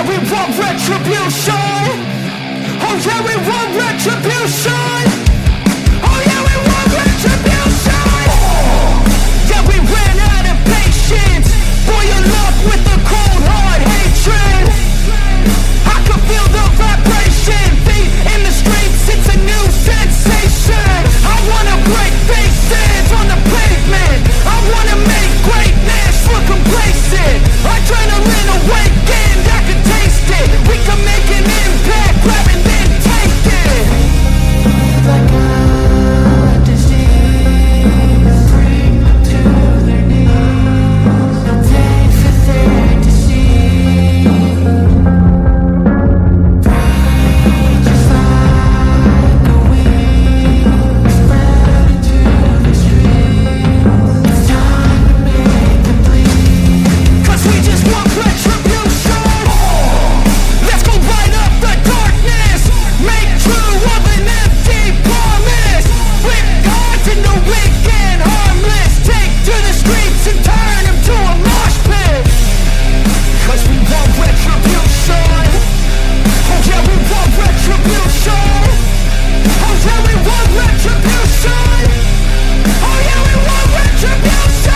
yeah, we want retribution. Oh yeah, we want retribution. Oh yeah, we want retribution. Yeah, we ran out of patience. Boil up with the cold hard hatred. I can feel the vibration. Feet in the streets, it's a new sensation. I wanna break faces on the pavement. I wanna make greatness look complacent. Adrenaline awakened, I can taste it. We can make an impact, grab and then take it. Like a disease, bring them to their knees. No pain for them to see. Rage is like a weed, spread into the streets. It's time to make them bleed. 'Cause we just want retribution. Let's go light up the darkness. Make true of an empty promise. Flip cards in the weak and harmless. Take to the streets and turn them to a mosh pit. 'Cause we want retribution. Oh yeah, we want retribution. Oh yeah, we want retribution. Oh yeah, we want retribution.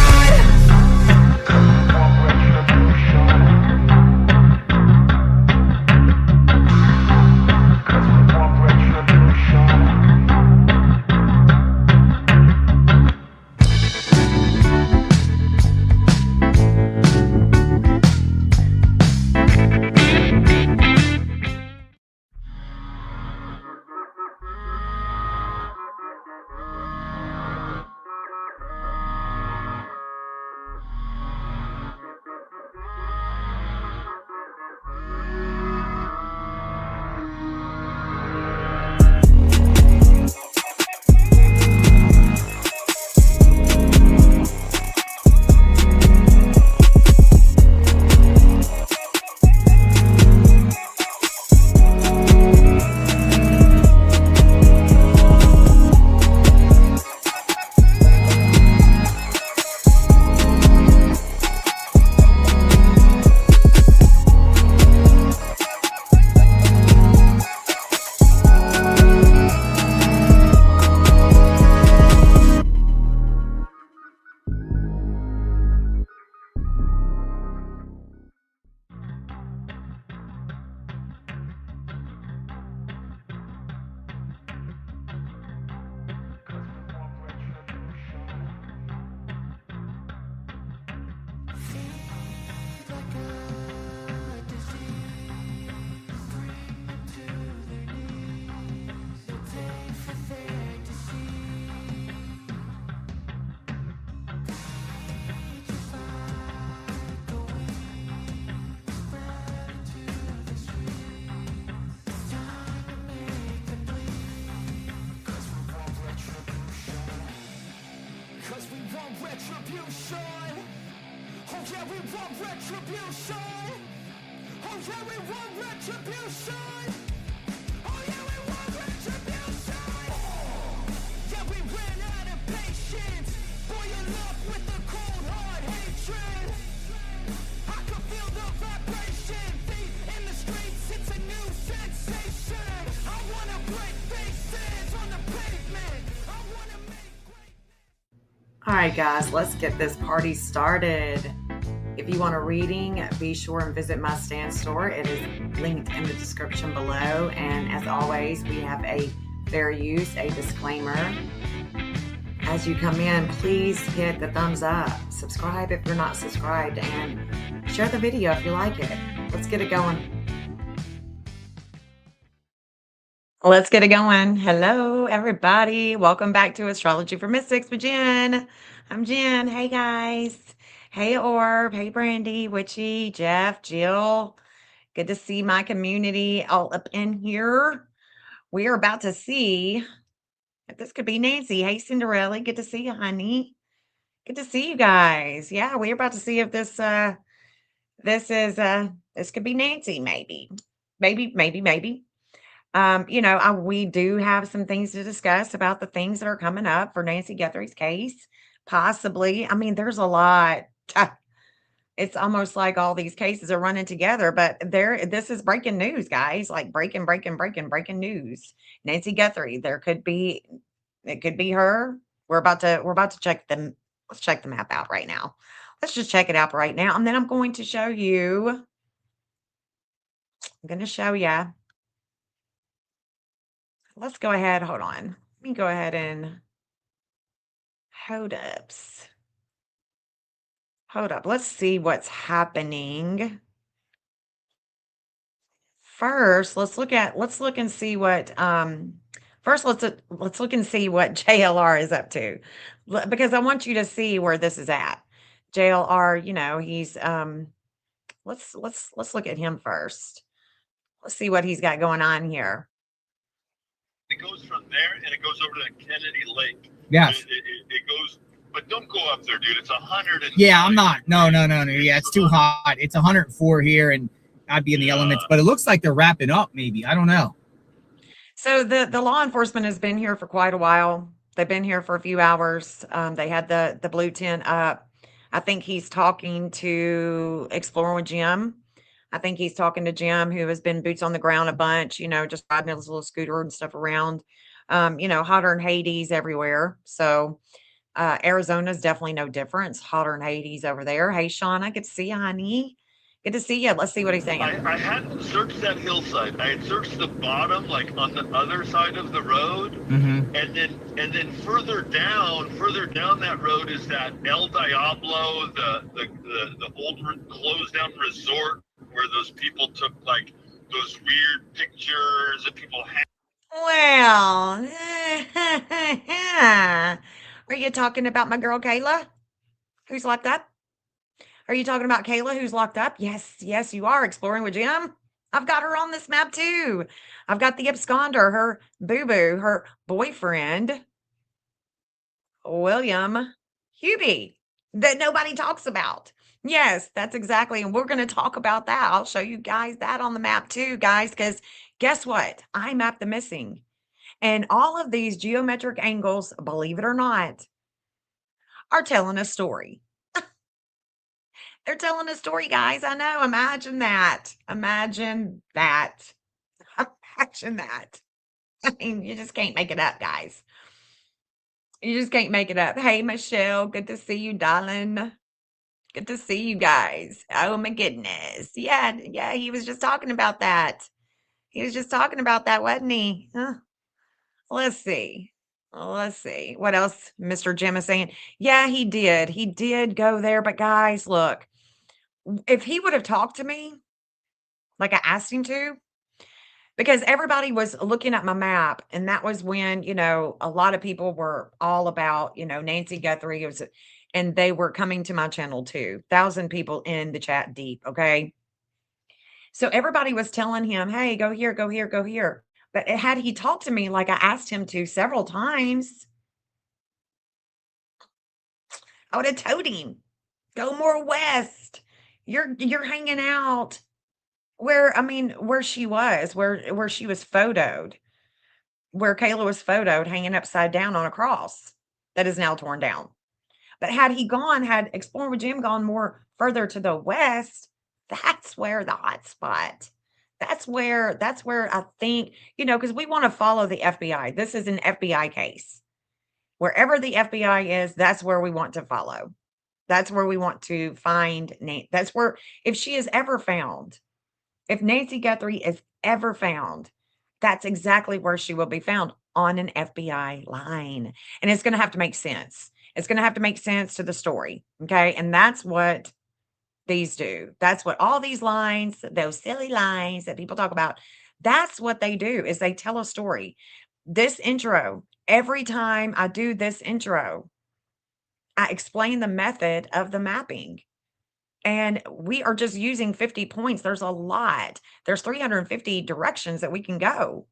Retribution. Oh yeah, we want retribution. Oh yeah, we want retribution. Oh yeah, we want retribution. Yeah, we ran out of patience. Boil up with the cold hard hatred. I can feel the vibration. Feet in the streets, it's a new sensation. I wanna break faces on the pavement. I wanna make great. All right, guys, let's get this party started. If you want a reading, be sure and visit my stand store. It is linked in the description below. And as always, we have a fair use, a disclaimer. As you come in, please hit the thumbs up. Subscribe if you're not subscribed, and share the video if you like it. Let's get it going. Let's get it going. Hello, everybody. Welcome back to Astrology for Mystics with Jen. I'm Jen. Hey, guys. Hey, Orb. Hey, Brandy, Witchy, Jeff, Jill. Good to see my community all up in here. We are about to see if this could be Nancy. Hey, Cinderella. Good to see you, honey. Good to see you guys. Yeah, we're about to see if this could be Nancy, maybe. We do have some things to discuss about the things that are coming up for Nancy Guthrie's case. Possibly. I mean, there's a lot. It's almost like all these cases are running together, but this is breaking news, guys, like breaking news. Nancy Guthrie, it could be her. We're about to check them. Let's check the map out right now. Let's just check it out right now. And then I'm going to show you. I'm going to show you. Let's go ahead. Hold on. Let me go ahead and hold ups. Hold up. Let's see what's happening. First, let's look and see what first let's look and see what JLR is up to. Because I want you to see where this is at. JLR, he's let's look at him first. Let's see what he's got going on here. It goes from there and it goes over to Kennedy Lake. Yes. It goes, but don't go up there, dude. It's 100. Yeah, I'm not. No. Yeah, it's too hot. It's 104 here, and I'd be in the elements. But it looks like they're wrapping up. Maybe, I don't know. So the law enforcement has been here for quite a while. They've been here for a few hours. They had the blue tent up. I think he's talking to Exploring with Jim. I think he's talking to Jim, who has been boots on the ground a bunch, just riding his little scooter and stuff around. Hotter than Hades everywhere. So Arizona's definitely no difference. Hotter than Hades over there. Hey, Shauna, good to see you, honey. Good to see you. Let's see what he's saying. I hadn't searched that hillside. I had searched the bottom, like on the other side of the road, and then further down that road is that El Diablo, the old closed down resort where those people took like those weird pictures that people had. Well, are you talking about my girl Kayla, who's locked up? Are you talking about Kayla, who's locked up? Yes, you are. Exploring with Jim. I've got her on this map too. I've got the absconder, her boo-boo, her boyfriend, William Hubie, that nobody talks about. Yes, that's exactly. And we're going to talk about that. I'll show you guys that on the map too, guys, because guess what? I mapped the missing. And all of these geometric angles, believe it or not, are telling a story. They're telling a story, guys. I know. Imagine that. Imagine that. Imagine that. I mean, you just can't make it up, guys. You just can't make it up. Hey, Michelle. Good to see you, darling. Good to see you guys. Oh, my goodness. Yeah. He was just talking about that. He was just talking about that, wasn't he? Huh. Let's see. What else Mr. Jim is saying? Yeah, he did. He did go there. But guys, look. If he would have talked to me like I asked him to, because everybody was looking at my map, and that was when, a lot of people were all about, Nancy Guthrie, and they were coming to my channel too. 1,000 people in the chat deep, okay? So everybody was telling him, hey, go here, go here, go here. But had he talked to me like I asked him to several times, I would have told him, go more west. You're hanging out where she was, where she was photoed, where Kayla was photoed hanging upside down on a cross that is now torn down. But had Exploring with Jim gone more further to the west, that's where the hot spot. That's where I think, because we want to follow the FBI. This is an FBI case. Wherever the FBI is, that's where we want to follow. That's where we want to find Nate. That's where, if she is ever found, if Nancy Guthrie is ever found, that's exactly where she will be found, on an FBI line. And it's going to have to make sense. It's going to have to make sense to the story. Okay. And that's what these do. That's what all these lines, those silly lines that people talk about, that's what they do, is they tell a story. This intro, every time I do this intro, I explain the method of the mapping. And we are just using 50 points. There's a lot. There's 350 directions that we can go.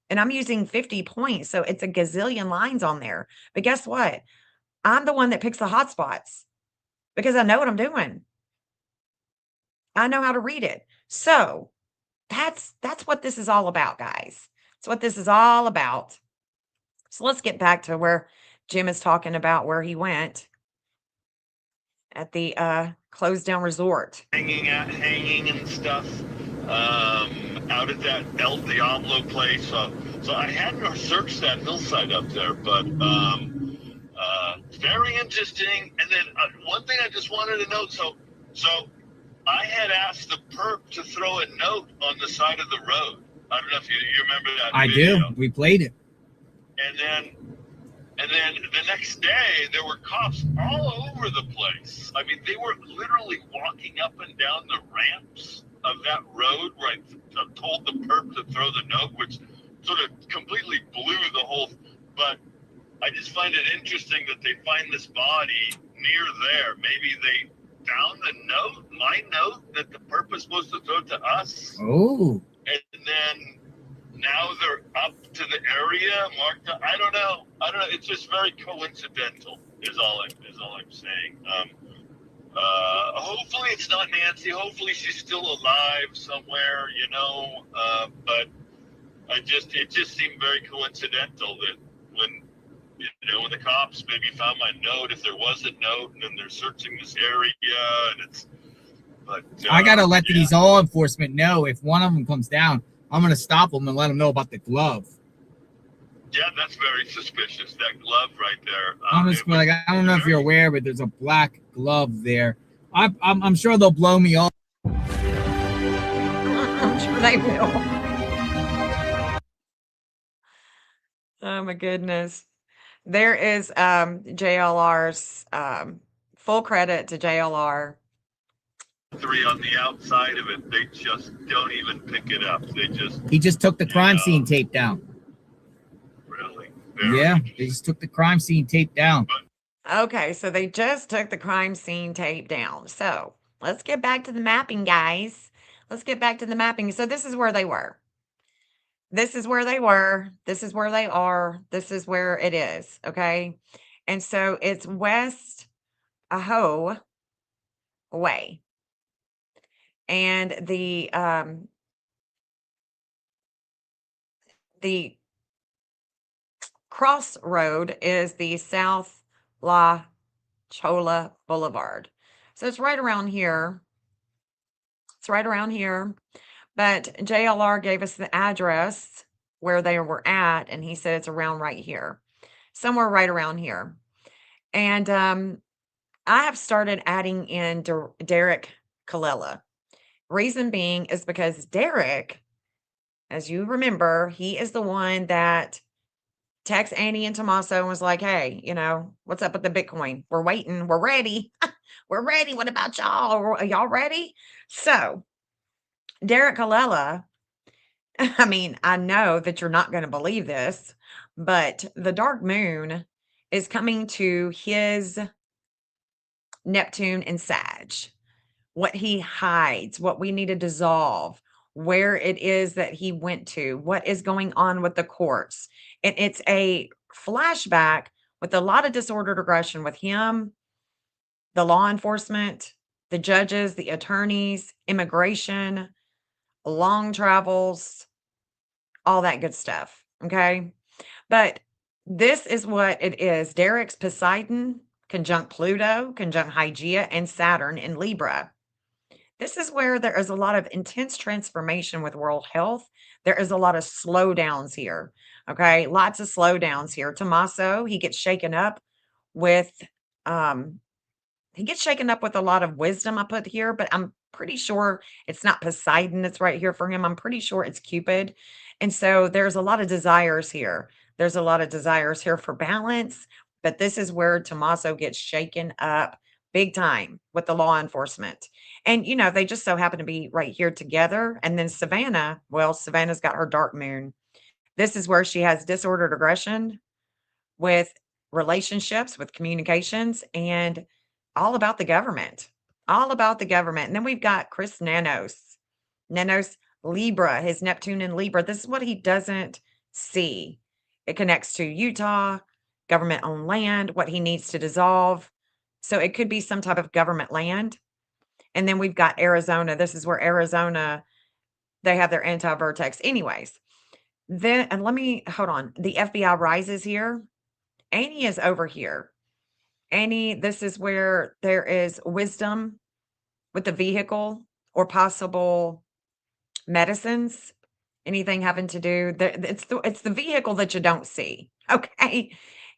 And I'm using 50 points. So it's a gazillion lines on there. But guess what? I'm the one that picks the hot spots because I know what I'm doing. I know how to read it. So that's what this is all about, guys. That's what this is all about. So let's get back to where Jim is talking about where he went at the closed down resort. Hanging and stuff out at that El Diablo place. So I hadn't searched that hillside up there, but very interesting. And then one thing I just wanted to note. So I had asked the perp to throw a note on the side of the road. I don't know if you remember that. I video. do. We played it. And then the next day, there were cops all over the place. I mean, they were literally walking up and down the ramps of that road where I told the perp to throw the note, which sort of completely blew the whole. But I just find it interesting that they find this body near there. Maybe they found the note, my note, that the perp was supposed to throw to us. Oh. And then now they're up to the area marked up. I don't know. It's just very coincidental is all I'm saying. Hopefully it's not Nancy. Hopefully she's still alive somewhere, but it just seemed very coincidental that when the cops maybe found my note, if there was a note, and then they're searching this area, but I gotta let these law enforcement know if one of them comes down, I'm gonna stop them and let them know about the glove. Yeah, that's very suspicious. That glove right there. I don't know if you're aware, but there's a black glove there. I'm sure they'll blow me off. I'm sure they will. Oh my goodness. There is JLR's full credit to JLR. Three on the outside of it, they just don't even pick it up. He just took the crime scene tape down. Really? Yeah, they just took the crime scene tape down. Okay, so they just took the crime scene tape down. So let's get back to the mapping, guys. Let's get back to the mapping. So this is where they were. This is where they were. This is where they are. This is where it is. Okay. And so it's West Aho Way. And the crossroad is the South La Cholla Boulevard. So it's right around here. It's right around here. But JLR gave us the address where they were at, and he said it's around right here. Somewhere right around here. And I have started adding in Derek Colella. Reason being is because Derek, as you remember, he is the one that texted Annie and Tommaso and was like, hey, what's up with the Bitcoin? We're waiting. We're ready. We're ready. What about y'all? Are y'all ready? So Derek Colella, I mean, I know that you're not going to believe this, but the dark moon is coming to his Neptune and Sag. What he hides, what we need to dissolve, where it is that he went to, what is going on with the courts. And it's a flashback with a lot of disordered aggression with him, the law enforcement, the judges, the attorneys, immigration, long travels, all that good stuff. Okay. But this is what it is. Derek's Poseidon, conjunct Pluto, conjunct Hygeia, and Saturn in Libra. This is where there is a lot of intense transformation with world health. There is a lot of slowdowns here. Okay. Lots of slowdowns here. Tommaso, he gets shaken up with, a lot of wisdom I put here, but I'm pretty sure it's not Poseidon that's right here for him. I'm pretty sure it's Cupid. And so there's a lot of desires here. There's a lot of desires here for balance, but this is where Tommaso gets shaken up big time with the law enforcement. And, they just so happen to be right here together. And then Savannah, well, Savannah's got her dark moon. This is where she has disordered aggression with relationships, with communications, and all about the government. All about the government. And then we've got Chris Nanos. Nanos Libra, his Neptune in Libra. This is what he doesn't see. It connects to Utah, government-owned land, what he needs to dissolve. So it could be some type of government land. And then we've got Arizona. This is where Arizona, they have their anti-vertex. Anyways, then, and hold on. The FBI rises here. Annie is over here. Annie, this is where there is wisdom with the vehicle or possible medicines, anything having to do it's the vehicle that you don't see, okay?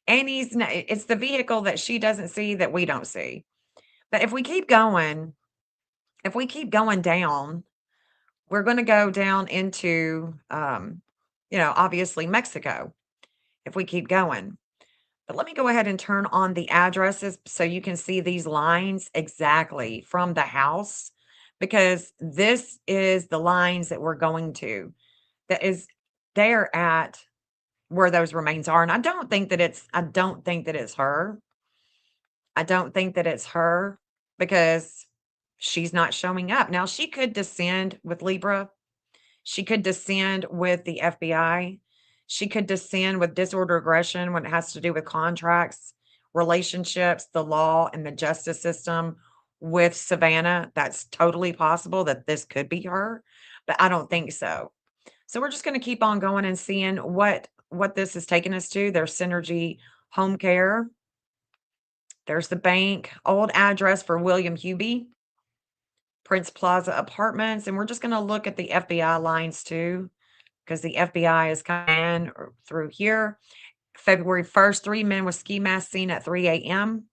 Annie's n it's the vehicle that she doesn't see that we don't see. But if we keep going down, we're gonna go down into, obviously Mexico if we keep going. But let me go ahead and turn on the addresses so you can see these lines exactly from the house, because this is the lines that we're going to. That is there at where those remains are. And I don't think that it's her. I don't think that it's her because she's not showing up. Now she could descend with Libra. She could descend with the FBI. She could descend with disorder aggression when it has to do with contracts, relationships, the law, and the justice system with Savannah. That's totally possible that this could be her, but I don't think so. So we're just going to keep on going and seeing what this is taking us to. There's Synergy Home Care. There's the bank, old address for William Hubie, Prince Plaza Apartments, and we're just going to look at the FBI lines too, because the FBI is coming in through here. February 1st, 3 men with ski masks seen at 3 a.m.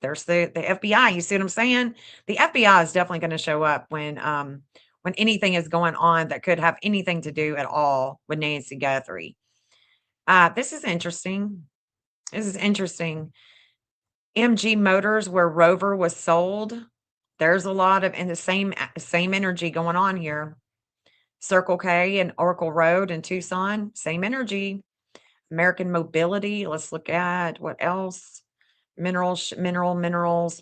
There's the FBI. You see what I'm saying? The FBI is definitely going to show up when anything is going on that could have anything to do at all with Nancy Guthrie. This is interesting. This is interesting. MG Motors, where Rover was sold. There's a lot of in the same energy going on here. Circle K and Oracle Road in Tucson, same energy. American Mobility. Let's look at what else. Minerals. There's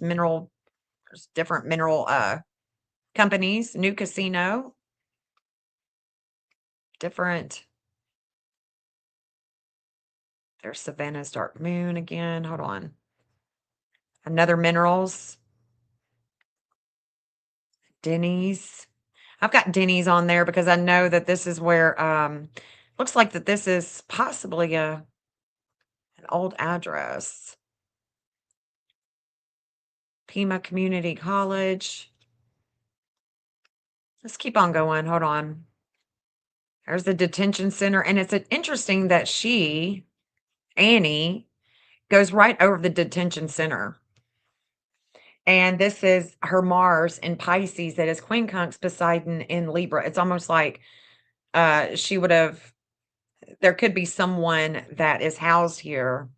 different mineral companies. New casino. Different. There's Savannah's Dark Moon again. Hold on. Another minerals. Denny's. I've got Denny's on there because I know that this is where looks like that this is possibly an old address. Pima Community College. Let's keep on going. Hold on. There's the detention center. And it's interesting that Annie, goes right over the detention center. And this is her Mars in Pisces that is quincunx Poseidon in Libra. It's almost like she would have, there could be someone that is housed here,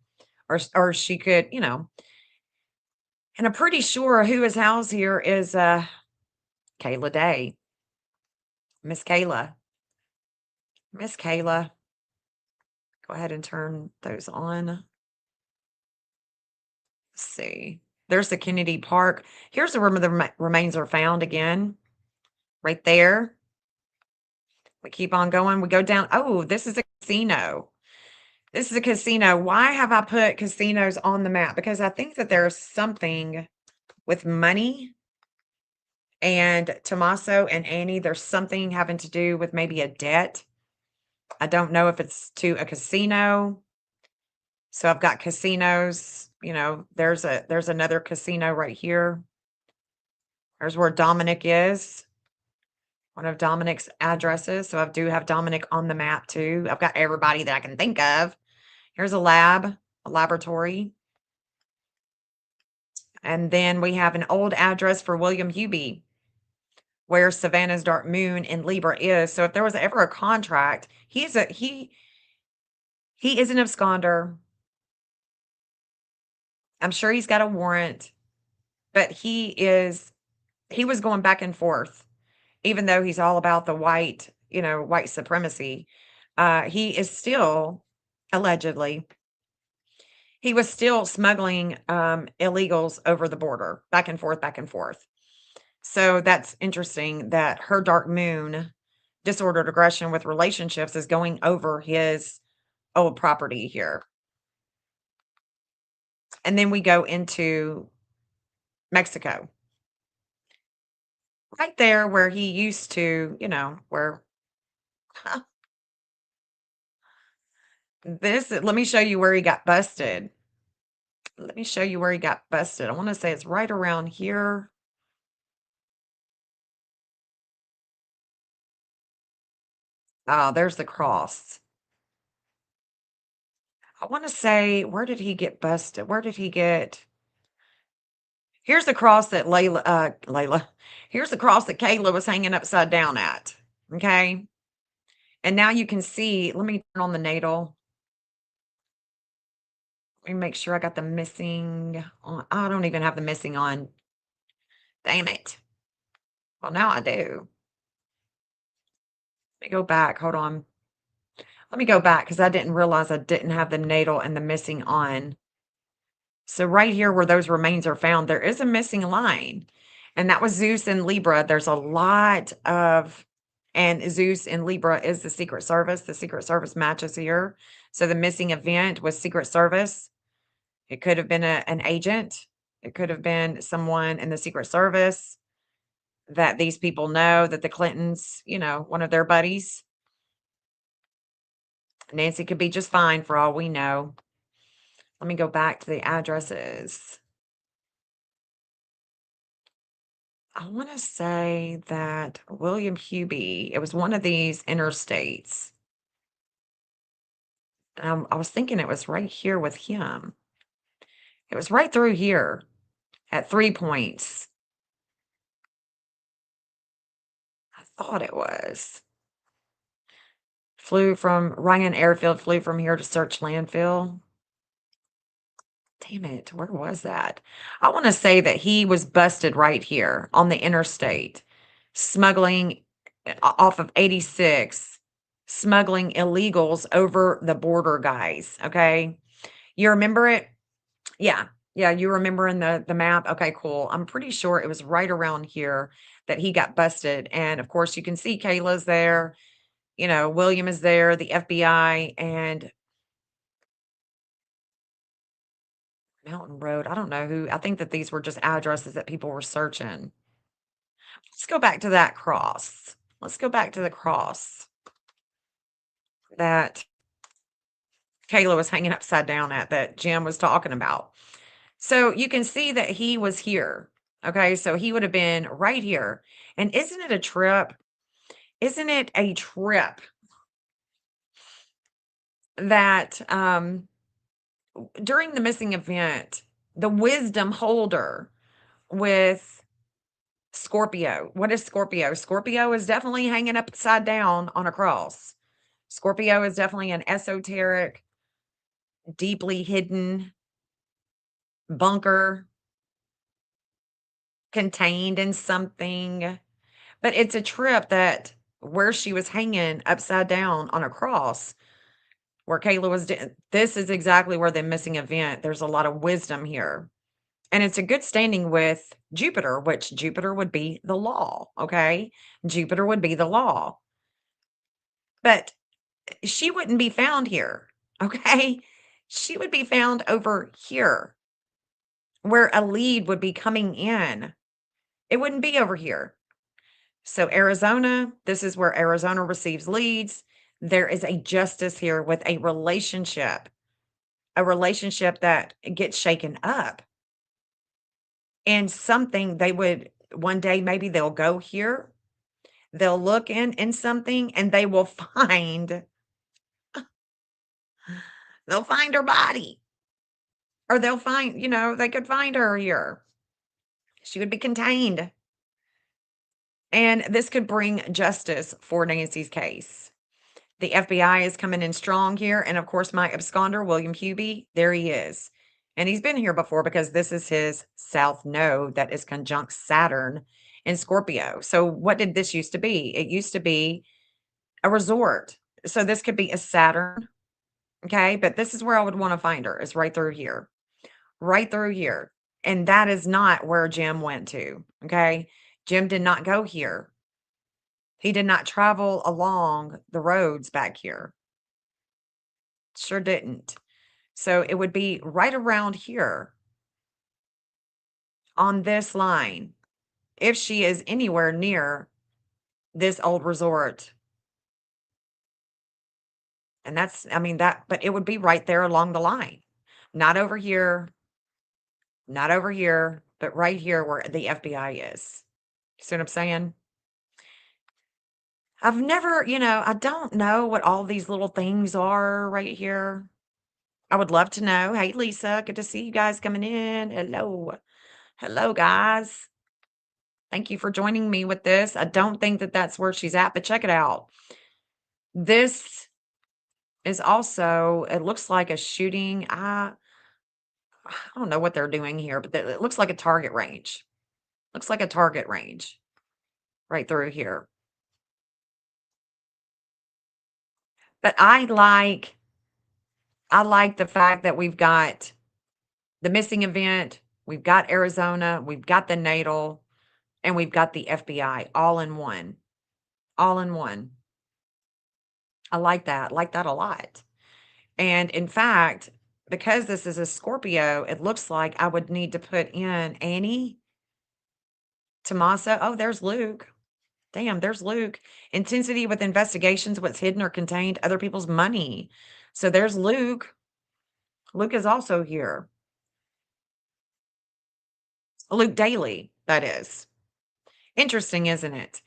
or she could, and I'm pretty sure who is housed here is Kayla Day. Miss Kayla. Miss Kayla. Go ahead and turn those on. Let's see. There's the Kennedy Park. Here's where the remains are found again. Right there. We keep on going. We go down. Oh, this is a casino. This is a casino. Why have I put casinos on the map? Because I think that there's something with money. And Tommaso and Annie, there's something having to do with maybe a debt. I don't know if it's to a casino. So I've got casinos, there's another casino right here. There's where Dominic is. One of Dominic's addresses. So I do have Dominic on the map too. I've got everybody that I can think of. Here's a laboratory. And then we have an old address for William Hubie, where Savannah's Dark Moon in Libra is. So if there was ever a contract, he is an absconder. I'm sure he's got a warrant, but he was going back and forth, even though he's all about the white supremacy. He is still, allegedly, he was still smuggling illegals over the border, back and forth, back and forth. So that's interesting that her Dark Moon, disordered aggression with relationships, is going over his old property here. And then we go into Mexico. Right there where he used to, where let me show you where he got busted. Let me show you where he got busted. I want to say it's right around here. Oh, there's the cross. I want to say, where did he get busted? Where did he get? Here's the cross that Layla. Here's the cross that Kayla was hanging upside down at. Okay. And now you can see, let me turn on the natal. Let me make sure I got the missing on. I don't even have the missing on. Damn it. Well, now I do. Let me go back. Hold on. Let me go back because I didn't realize I didn't have the natal and the missing on. So right here where those remains are found, there is a missing line. And that was Zeus and Libra. There's a lot of, and Zeus and Libra is the Secret Service. The Secret Service matches here. So the missing event was Secret Service. It could have been an agent. It could have been someone in the Secret Service that these people know, that the Clintons, one of their buddies. Nancy could be just fine for all we know. Let me go back to the addresses. I want to say that William Hubie, it was one of these interstates. I was thinking it was right here with him. It was right through here at 3 points. I thought it was. Flew from Ryan Airfield, flew from here to search landfill. Damn it, where was that? I want to say that he was busted right here on the interstate, smuggling off of 86, smuggling illegals over the border, guys. Okay. You remember it? Yeah. Yeah, you remember in the map? Okay, cool. I'm pretty sure it was right around here that he got busted. And of course, you can see Kayla's there. William is there, the FBI, and Mountain Road. I don't know who. I think that these were just addresses that people were searching. Let's go back to that cross. Let's go back to the cross that Kayla was hanging upside down at, that Jim was talking about. So you can see that he was here. Okay, so he would have been right here. And isn't it a trip? Isn't it a trip that during the missing event, the wisdom holder with Scorpio. What is Scorpio? Scorpio is definitely hanging upside down on a cross. Scorpio is definitely an esoteric, deeply hidden bunker contained in something. But it's a trip that where she was hanging upside down on a cross, where Kayla was, this is exactly where the missing event, there's a lot of wisdom here. And it's a good standing with Jupiter, which Jupiter would be the law. Okay. Jupiter would be the law. But she wouldn't be found here. Okay. She would be found over here where a lead would be coming in. It wouldn't be over here. So Arizona, this is where Arizona receives leads. There is a justice here with a relationship that gets shaken up. And something they would one day, maybe they'll go here, they'll look in something, and they will find they'll find her body. Or they'll find, they could find her here. She would be contained. And this could bring justice for Nancy's case. The FBI is coming in strong here. And of course, my absconder, William Hubie, there he is. And he's been here before because this is his south node that is conjunct Saturn in Scorpio. So what did this used to be? It used to be a resort. So this could be a Saturn. Okay. But this is where I would want to find her, is right through here. Right through here. And that is not where Jim went to. Okay. Jim did not go here. He did not travel along the roads back here. Sure didn't. So it would be right around here on this line if she is anywhere near this old resort. And that's, but it would be right there along the line. Not over here, but right here where the FBI is. You see what I'm saying? I've never, I don't know what all these little things are right here. I would love to know. Hey, Lisa, good to see you guys coming in. Hello. Hello, guys. Thank you for joining me with this. I don't think that that's where she's at, but check it out. This is also, it looks like a shooting. I don't know what they're doing here, but it looks like a target range. Looks like a target range right through here. But I like the fact that we've got the missing event, we've got Arizona, we've got the natal, and we've got the FBI all in one. All in one. I like that. I like that a lot. And in fact, because this is a Scorpio, it looks like I would need to put in Annie, Tommaso. Oh, there's Luke. Damn, there's Luke. Intensity with investigations, what's hidden or contained, other people's money. So there's Luke. Luke is also here. Luke Daly, that is. Interesting, isn't it?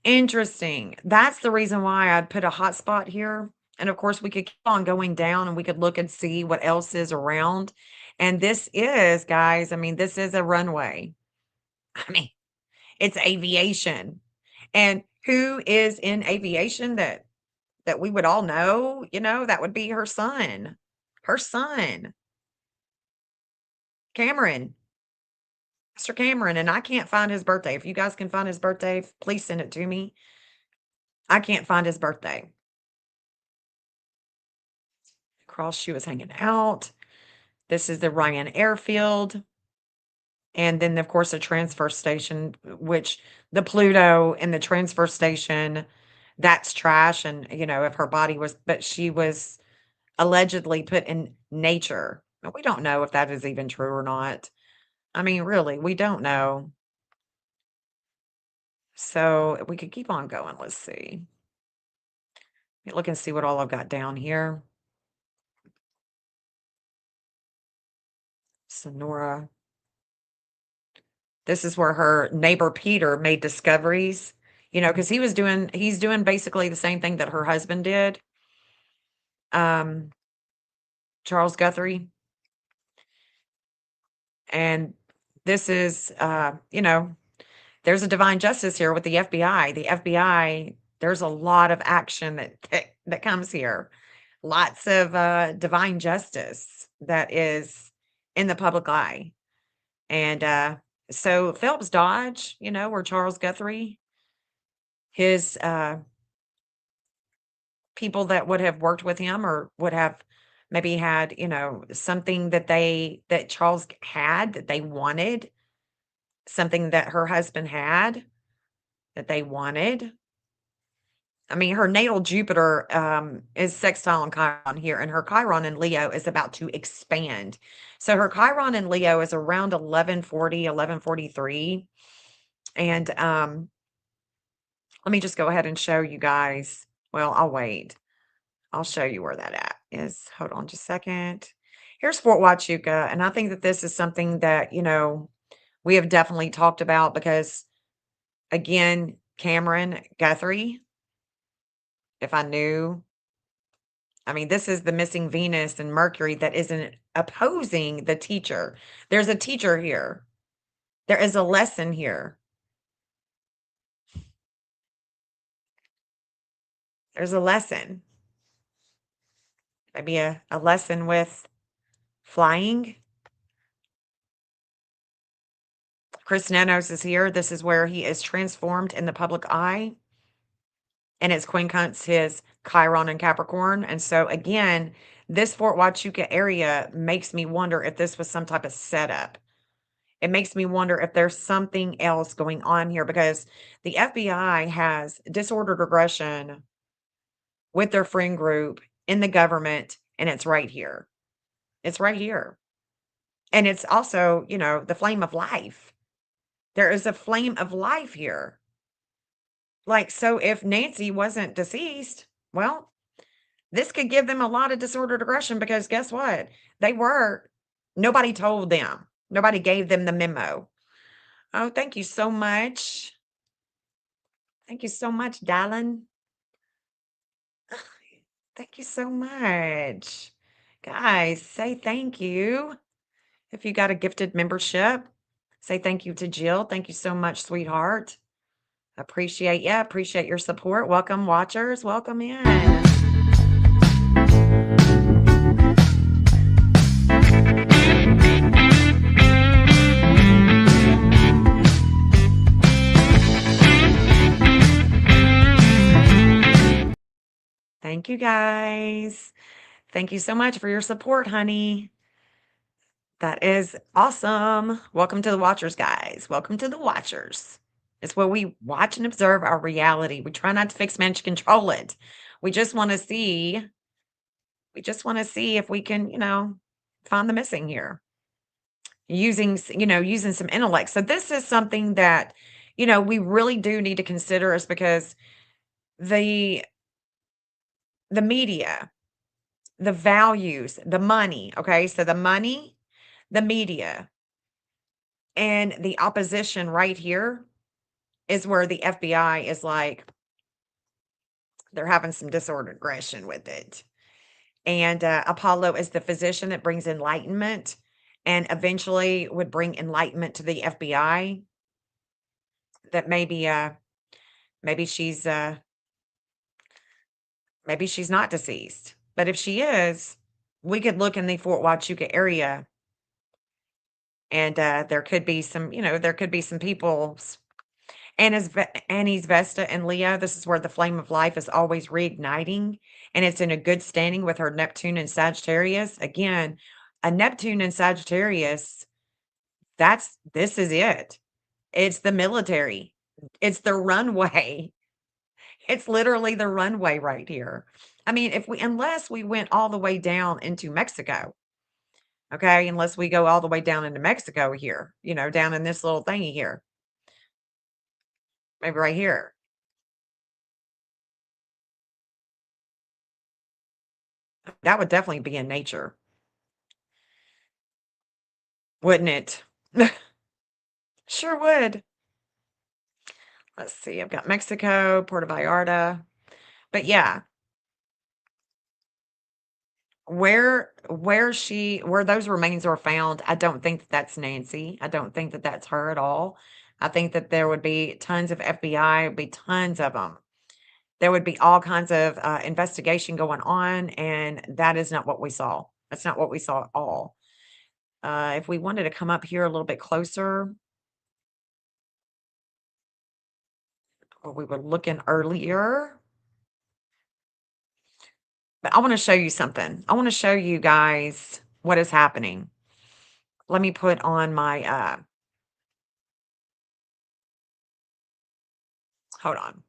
Interesting. That's the reason why I'd put a hotspot here. And of course, we could keep on going down and we could look and see what else is around. And this is, guys, I mean, this is a runway. I mean, it's aviation. And who is in aviation that we would all know? That would be her son. Her son, Cameron. Mr. Cameron, and I can't find his birthday. If you guys can find his birthday, please send it to me. I can't find his birthday. Cross shoe is hanging out. This is the Ryan Airfield. And then, of course, the transfer station, which the Pluto and the transfer station, that's trash. And, if her body was, but she was allegedly put in nature. But we don't know if that is even true or not. I mean, really, we don't know. So we could keep on going. Let's see. Let me look and see what all I've got down here. Sonora. This is where her neighbor Peter made discoveries, because he's doing basically the same thing that her husband did. Charles Guthrie. And this is, there's a divine justice here with the FBI. The FBI, there's a lot of action that comes here. Lots of divine justice that is in the public eye. And so Phelps Dodge, where Charles Guthrie, his people that would have worked with him or would have maybe had, something that Charles had that they wanted, something that her husband had that they wanted. I mean, her natal Jupiter is sextile in Chiron here, and her Chiron in Leo is about to expand. So her Chiron in Leo is around 1140, 1143. And let me just go ahead and show you guys. Well, I'll wait. I'll show you where that at is. Hold on just a second. Here's Fort Huachuca, and I think that this is something that, we have definitely talked about because, again, Cameron Guthrie, if I knew, I mean, this is the missing Venus and Mercury that isn't opposing the teacher. There's a teacher here. There is a lesson here. There's a lesson. Maybe a lesson with flying. Chris Nanos is here. This is where he is transformed in the public eye. And it's quincunx his Chiron and Capricorn. And so again, this Fort Huachuca area makes me wonder if this was some type of setup. It makes me wonder if there's something else going on here because the FBI has disordered aggression with their friend group in the government, and it's right here. It's right here. And it's also, the flame of life. There is a flame of life here. Like, so if Nancy wasn't deceased, well, this could give them a lot of disordered aggression because guess what? Nobody told them. Nobody gave them the memo. Oh, thank you so much. Thank you so much, darling. Thank you so much. Guys, say thank you. If you got a gifted membership, say thank you to Jill. Thank you so much, sweetheart. Appreciate ya. Appreciate your support. Welcome, watchers. Welcome in. Thank you, guys. Thank you so much for your support, honey. That is awesome. Welcome to the Watchers, guys. Welcome to the Watchers. It's where we watch and observe our reality. We try not to fix, manage, control it. We just want to see. We just want to see if we can, find the missing here using, using some intellect. So this is something that, we really do need to consider, is because the media, the values, the money. Okay, so the money, the media, and the opposition right here is where the FBI is like, they're having some disordered aggression with it. And Apollo is the physician that brings enlightenment and eventually would bring enlightenment to the FBI. That maybe she's maybe she's not deceased. But if she is, we could look in the Fort Huachuca area, and there could be some, there could be some people. Annie's Vesta and Leo, this is where the flame of life is always reigniting, and it's in a good standing with her Neptune and Sagittarius. Again, a Neptune and Sagittarius, this is it. It's the military. It's the runway. It's literally the runway right here. I mean, unless we went all the way down into Mexico, okay, unless we go all the way down into Mexico here, down in this little thingy here, maybe right here. That would definitely be in nature, wouldn't it? Sure would. Let's see. I've got Mexico, Puerto Vallarta. But yeah, where those remains are found, I don't think that that's Nancy. I don't think that that's her at all. I think that there would be tons of FBI, would be tons of them. There would be all kinds of investigation going on, and that is not what we saw. That's not what we saw at all. If we wanted to come up here a little bit closer, where we were looking earlier. But I want to show you something. I want to show you guys what is happening. Let me put on my hold on.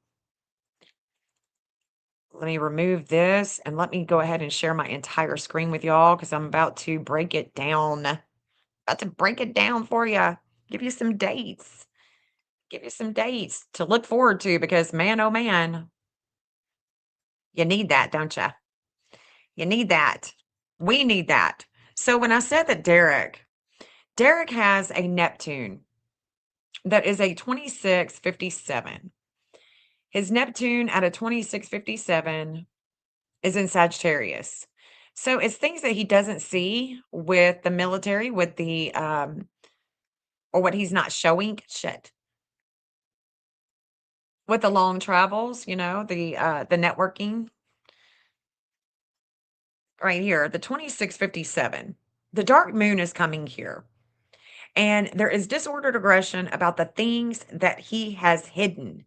Let me remove this and let me go ahead and share my entire screen with y'all, because I'm about to break it down. About to break it down for you. Give you some dates. Give you some dates to look forward to, because man, oh man, you need that, don't you? You need that. We need that. So when I said that Derek has a Neptune that is a 2657. His Neptune at a 2657 is in Sagittarius. So it's things that he doesn't see with the military, with the or what he's not showing. Shit. With the long travels, the networking. Right here, the 2657. The dark moon is coming here. And there is disordered aggression about the things that he has hidden.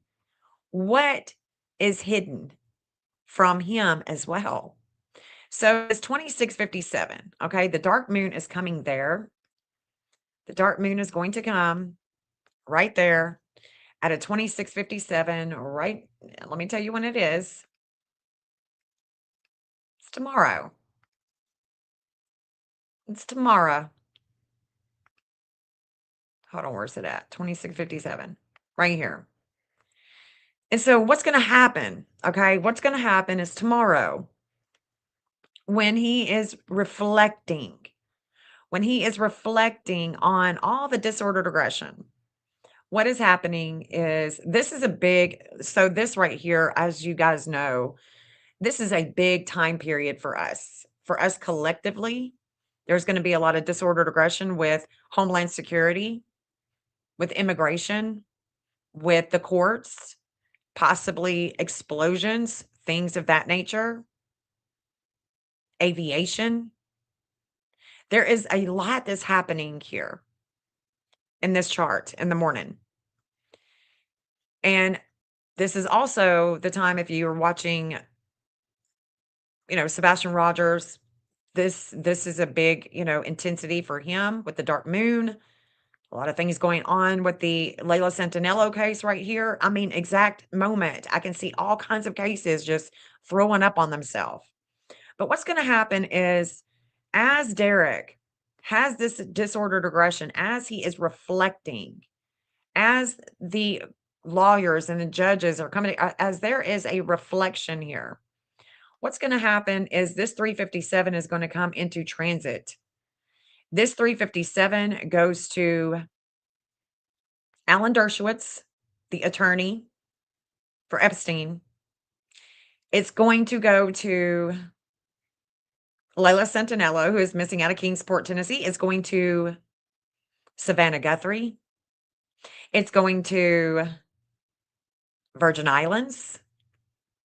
What is hidden from him as well? So it's 2657. Okay, the dark moon is coming there. The dark moon is going to come right there at a 2657. Right, let me tell you when it is. It's tomorrow. It's tomorrow. Hold on, where's it at? 2657. Right here. And so what's going to happen? Okay, what's going to happen is tomorrow, when he is reflecting on all the disordered aggression, what is happening is, this is a big, so this right here, as you guys know, This is a big time period for us. For us collectively, there's going to be a lot of disordered aggression with Homeland Security, with immigration, with the courts, possibly explosions, things of that nature, aviation. There is a lot that's happening here in this chart in the morning. And this is also the time, if you're watching, Sebastian Rogers, this is a big, intensity for him with the dark moon. A lot of things going on with the Layla Santinello case right here. I mean, exact moment. I can see all kinds of cases just throwing up on themselves. But what's going to happen is, as Derek has this disordered aggression, as he is reflecting, as the lawyers and the judges are coming, as there is a reflection here, what's going to happen is this 357 is going to come into transit. This 357 goes to Alan Dershowitz, the attorney for Epstein. It's going to go to Layla Santinello, who is missing out of Kingsport, Tennessee. It's going to Savannah Guthrie. It's going to Virgin Islands.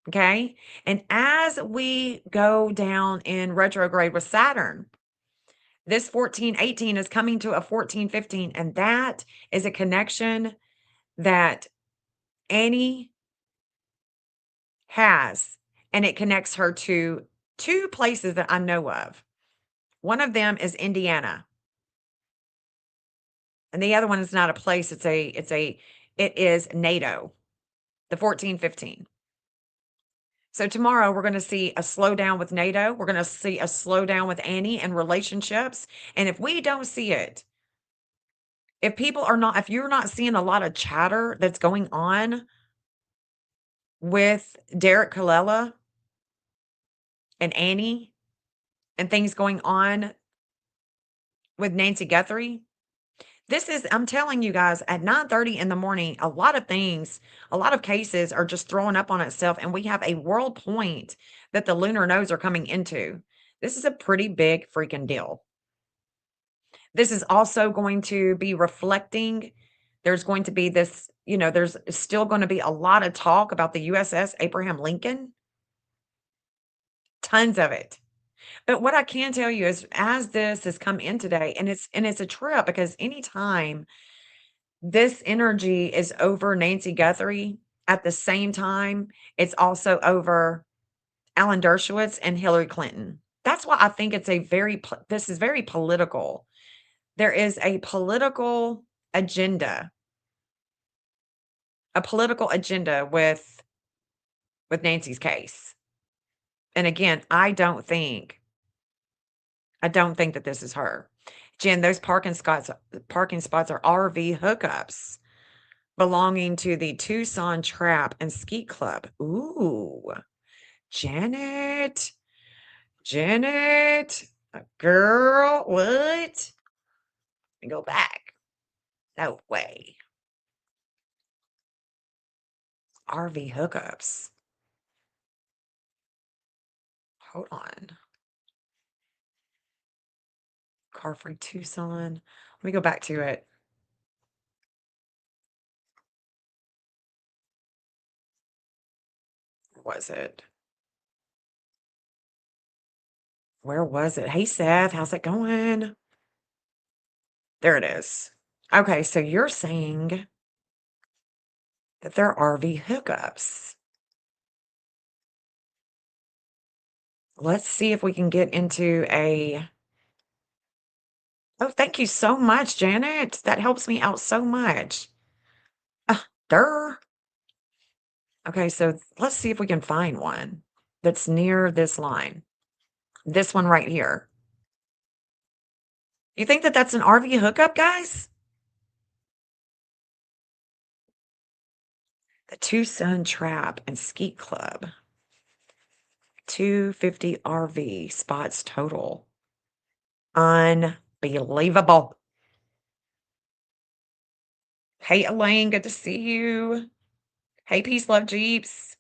Okay. And as we go down in retrograde with Saturn, this 1418 is coming to a 1415. And that is a connection that Annie has. And it connects her to two places that I know of. One of them is Indiana. And the other one is not a place. It is NATO, the 1415. So tomorrow we're going to see a slowdown with NATO. We're going to see a slowdown with Annie and relationships. And if we don't see it, if you're not seeing a lot of chatter that's going on with Derek Colella and Annie and things going on with Nancy Guthrie, I'm telling you guys, at 9:30 in the morning, a lot of cases are just throwing up on itself, and we have a world point that the lunar nodes are coming into. This is a pretty big freaking deal. This is also going to be reflecting. There's going to be this, there's still going to be a lot of talk about the USS Abraham Lincoln. Tons of it. But what I can tell you is, as this has come in today, and it's a trip, because anytime this energy is over Nancy Guthrie, at the same time, it's also over Alan Dershowitz and Hillary Clinton. That's why I think this is very political. There is a political agenda with Nancy's case. And again, I don't think that this is her. Jen, those parking spots are RV hookups belonging to the Tucson Trap and Ski Club. Ooh, Janet, girl, what? Let me go back. No way. RV hookups. Hold on. Car Free Tucson. Let me go back to it. Where was it? Where was it? Hey, Seth, how's it going? There it is. Okay, so you're saying that there are RV hookups. Let's see if we can get into a... Oh, thank you so much, Janet. That helps me out so much. Durr. Okay, so let's see if we can find one that's near this line. This one right here. You think that that's an RV hookup, guys? The Tucson Trap and Ski Club. 250 RV spots total. Unbelievable. Hey, Elaine, good to see you. Hey, Peace, Love, Jeeps.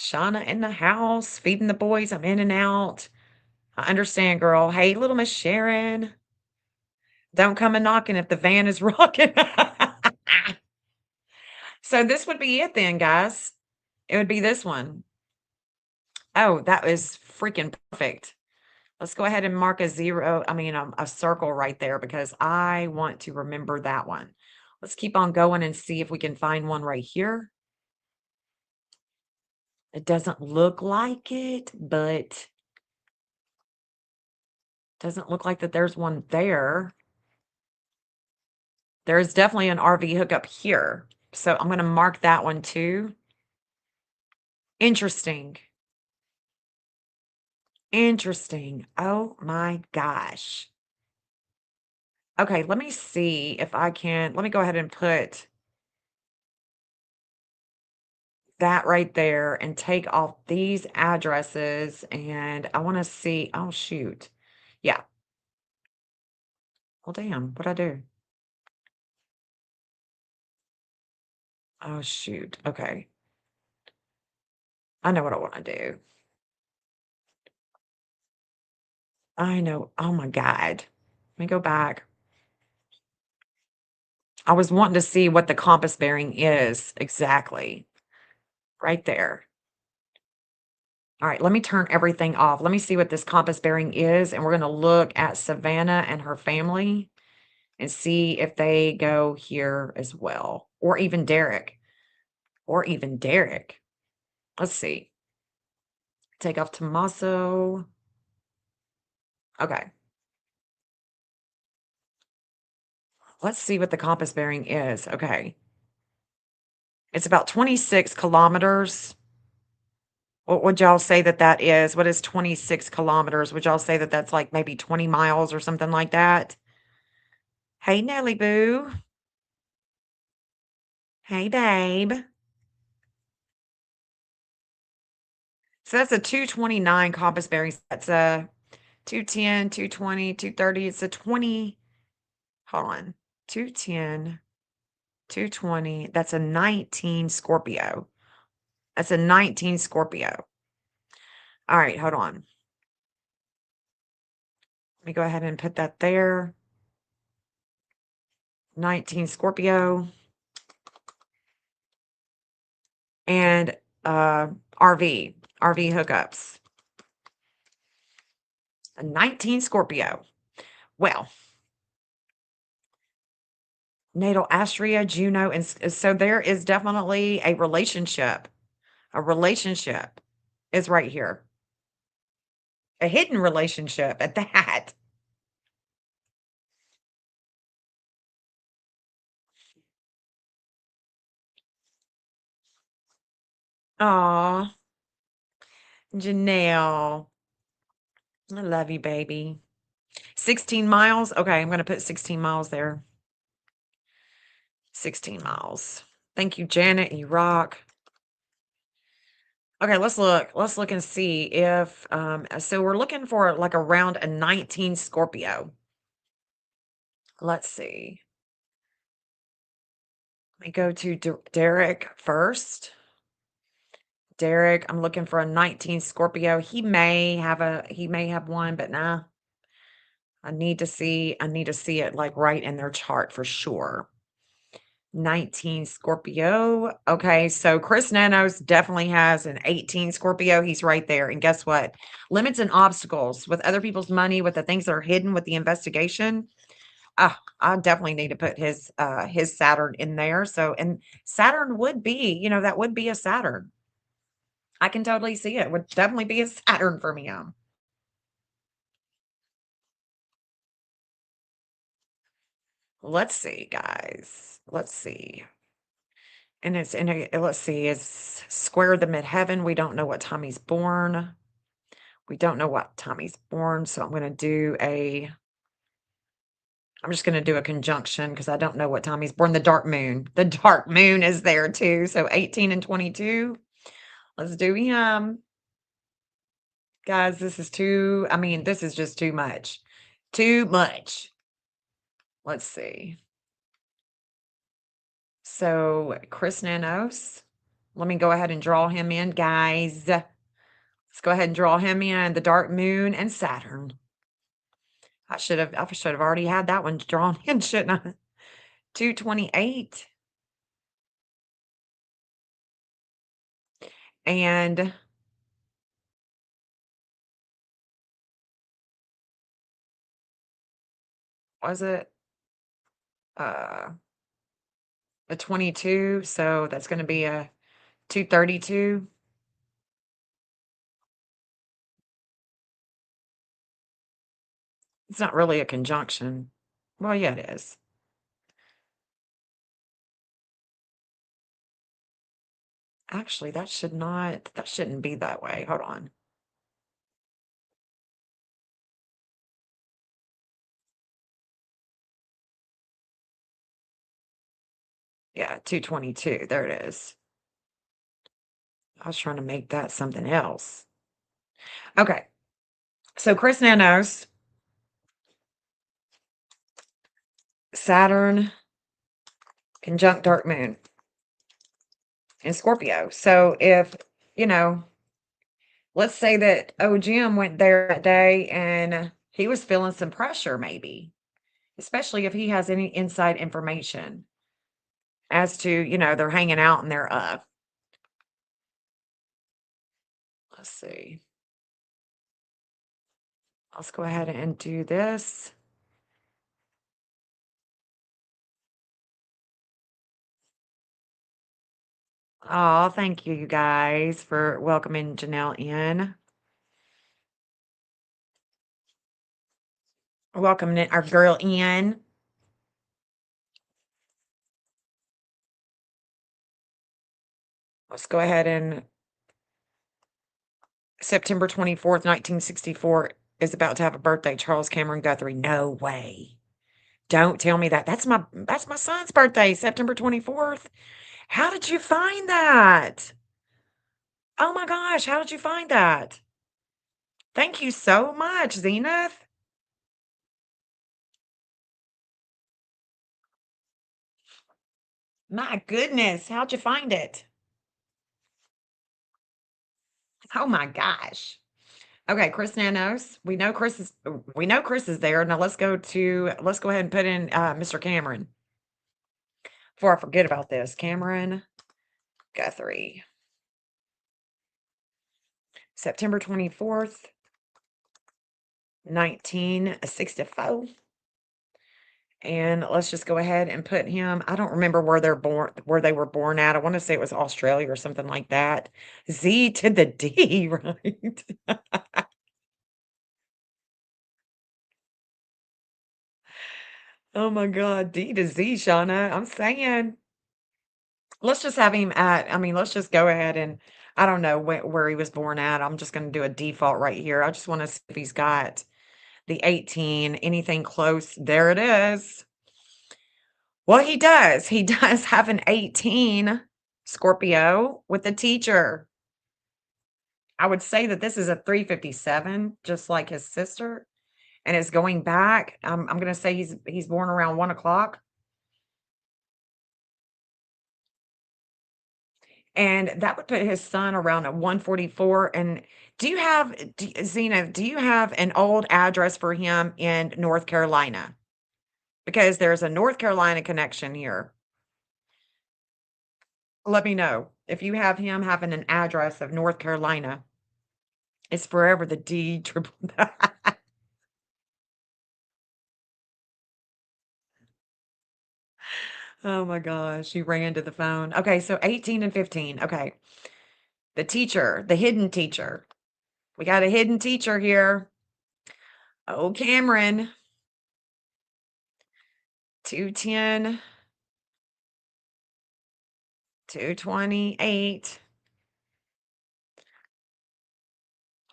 Shauna in the house, feeding the boys. I'm in and out. I understand, girl. Hey, little Miss Sharon. Don't come a knocking if the van is rocking. So this would be it then, guys. It would be this one. Oh, that is freaking perfect. Let's go ahead and mark a zero. I mean, a circle right there because I want to remember that one. Let's keep on going and see if we can find one right here. It doesn't look like it, but doesn't look like that there's one there. There's definitely an RV hookup here. So I'm going to mark that one too. Interesting. Interesting. Oh my gosh. Okay, let me see if I can. Let me go ahead and put that right there and take off these addresses. And I want to see. Oh, shoot. Yeah. Well, damn. What'd I do? Oh, shoot. Okay. I know what I want to do. I know. Oh, my God. Let me go back. I was wanting to see what the compass bearing is exactly. Right there. All right, let me turn everything off. Let me see what this compass bearing is, and we're going to look at Savannah and her family and see if they go here as well, or even Derek, or even Derek. Let's see. Take off Tommaso. Okay. Let's see what the compass bearing is. Okay. It's about 26 kilometers. What would y'all say that that is? What is 26 kilometers? Would y'all say that that's like maybe 20 miles or something like that? Hey, Nelly Boo. Hey, babe. So that's a 229 compass bearing. That's a 210, 220, 230. It's a 20. Hold on. 210, 220. That's a 19 Scorpio. That's a 19 Scorpio. All right, hold on. Let me go ahead and put that there. 19 Scorpio. And RV hookups. A 19 Scorpio. Well, natal Astria, Juno, and so there is definitely a relationship. A relationship is right here. A hidden relationship at that. Aw, Janelle. I love you, baby. 16 miles. Okay, I'm going to put 16 miles there. 16 miles. Thank you, Janet. You rock. Okay, let's look. Let's look and see if so we're looking for like around a 19 Scorpio. Let's see. Let me go to Derek first. Derek, I'm looking for a 19 Scorpio. He may have one, but nah. I need to see it like right in their chart for sure. 19 Scorpio. Okay, so Chris Nanos definitely has an 18 Scorpio. He's right there. And guess what? Limits and obstacles with other people's money, with the things that are hidden with the investigation. I definitely need to put his Saturn in there. So, and Saturn would be, that would be a Saturn. I can totally see it. Would definitely be a Saturn for me. Let's see, guys. Let's see. And it's in a, let's see, it's square the midheaven. We don't know what time he's born. We don't know what time he's born. So I'm just going to do a conjunction because I don't know what time he's born. The dark moon. The dark moon is there too. So 18 and 22. Let's do him. Guys, this is just too much. Too much. Let's see. So Chris Nanos. Let me go ahead and draw him in, guys. Let's go ahead and draw him in. The dark moon and Saturn. I should have already had that one drawn in, shouldn't I? 228. And was it a 22? So that's going to be a 232. It's not really a conjunction. Well, yeah, it is. Actually, that shouldn't be that way. Hold on. Yeah, 222. There it is. I was trying to make that something else. Okay. So Chris Nanos, Saturn, conjunct dark moon in Scorpio. So if, let's say that Jim went there that day and he was feeling some pressure, maybe, especially if he has any inside information as to, they're hanging out and they're up. Let's see. Let's go ahead and do this. Oh, thank you guys for welcoming Janelle in. Welcoming our girl in. Let's go ahead and September 24th, 1964 is about to have a birthday. Charles Cameron Guthrie. No way. Don't tell me that. That's my son's birthday, September 24th. How did you find that? Oh my gosh, how did you find that? Thank you so much, Zenith. My goodness, how'd you find it? Oh my gosh. Okay, Chris Nanos. We know Chris is there. Now let's go ahead and put in Mr. Cameron. Before I forget about this. Cameron Guthrie. September 24th, 1964. And let's just go ahead and put him. I don't remember where they were born at. I want to say it was Australia or something like that. Z to the D, right? Oh my God, D to Z, Shauna. I'm saying. Let's just have him let's just go ahead and I don't know where he was born at. I'm just going to do a default right here. I just want to see if he's got the 18, anything close. There it is. Well, he does. He does have an 18 Scorpio with a teacher. I would say that this is a 357, just like his sister, and it's going back. I'm going to say he's born around 1 o'clock. And that would put his son around a 144. And Zena, do you have an old address for him in North Carolina? Because there's a North Carolina connection here. Let me know if you have him having an address of North Carolina. It's forever the D triple. Oh my gosh, he ran to the phone. Okay, so 18 and 15. Okay. The teacher, the hidden teacher. We got a hidden teacher here. Oh, Cameron. 210. 228.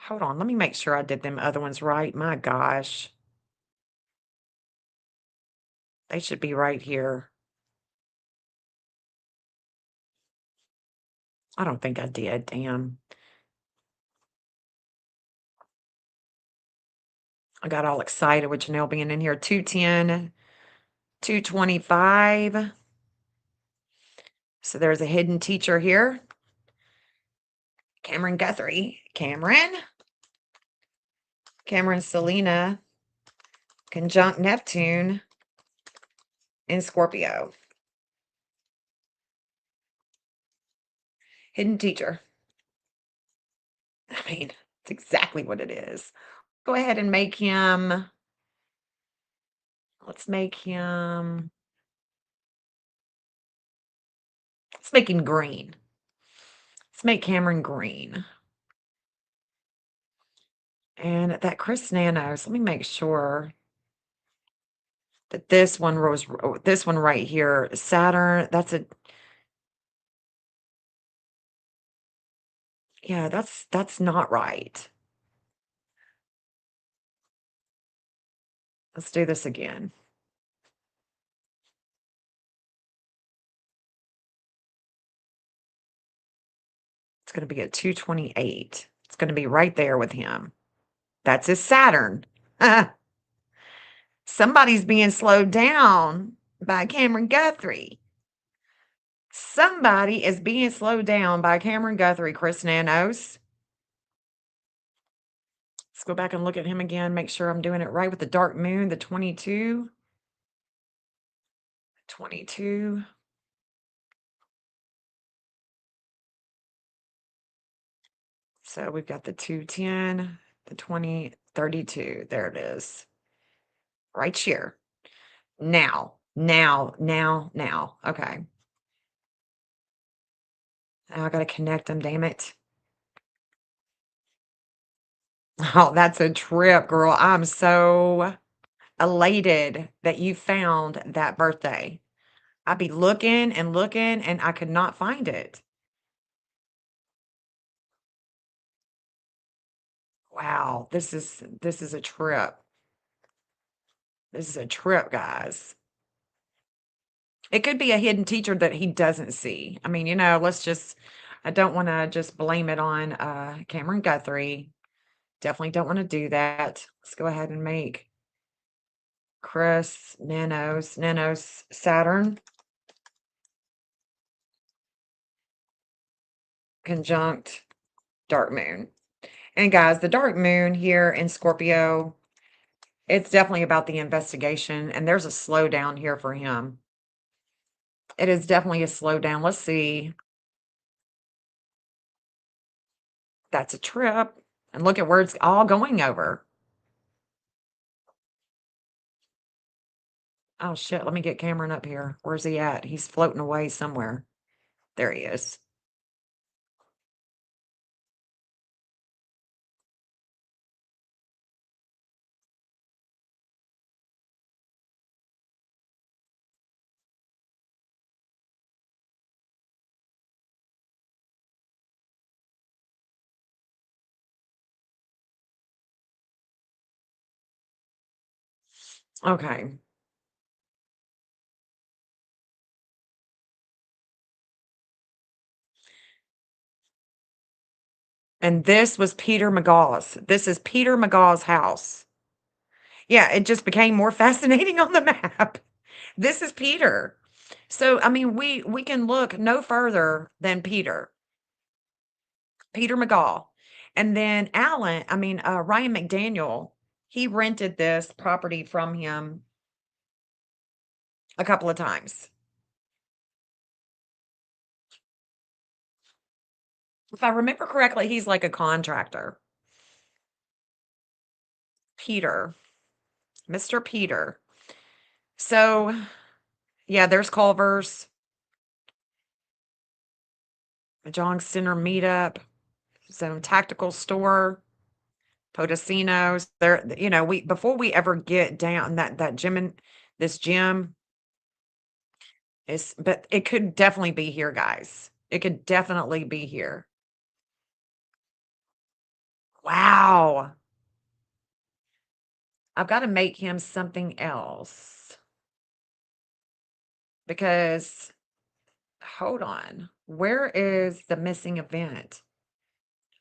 Hold on, let me make sure I did them other ones right. My gosh. They should be right here. I don't think I did. Damn. I got all excited with Janelle being in here. 210, 225. So there's a hidden teacher here. Cameron Guthrie. Cameron Selena conjunct Neptune in Scorpio. Hidden teacher. I mean, it's exactly what it is. Go ahead and make him. Let's make him. Let's make him green. Let's make Cameron green. And that Chris Nanos, let me make sure that this one right here, Saturn, yeah, that's not right. Let's do this again. It's going to be at 228. It's going to be right there with him. That's his Saturn. Somebody's being slowed down by Cameron Guthrie. Somebody is being slowed down by Cameron Guthrie, Chris Nanos. Let's go back and look at him again, make sure I'm doing it right with the dark moon, the 22. 22. So we've got the 210, the 20, 32. There it is. Right here. Now. Okay. Now I got to connect them, damn it. Oh, that's a trip, girl. I'm so elated that you found that birthday. I'd be looking and looking and I could not find it. Wow, this is a trip. This is a trip, guys. It could be a hidden teacher that he doesn't see. I mean, I don't want to just blame it on Cameron Guthrie. Definitely don't want to do that. Let's go ahead and make Chris Nanos Saturn conjunct dark moon. And guys, the dark moon here in Scorpio, it's definitely about the investigation, and there's a slowdown here for him. It is definitely a slowdown. Let's see. That's a trip. And look at where it's all going over. Oh, shit. Let me get Cameron up here. Where's he at? He's floating away somewhere. There he is. Okay. And this was Peter McGaw's. This is Peter McGaw's house. Yeah, it just became more fascinating on the map. This is Peter. So, I mean, we can look no further than Peter McGaw. And then Ryan McDaniel, he rented this property from him a couple of times. If I remember correctly, he's like a contractor. Peter. Mr. Peter. So, yeah, there's Culver's. John Center meetup. Some tactical store. Potosinos. There, before we ever get down that gym, this gym but it could definitely be here, guys. It could definitely be here. Wow. I've got to make him something else. Because, hold on. Where is the missing event?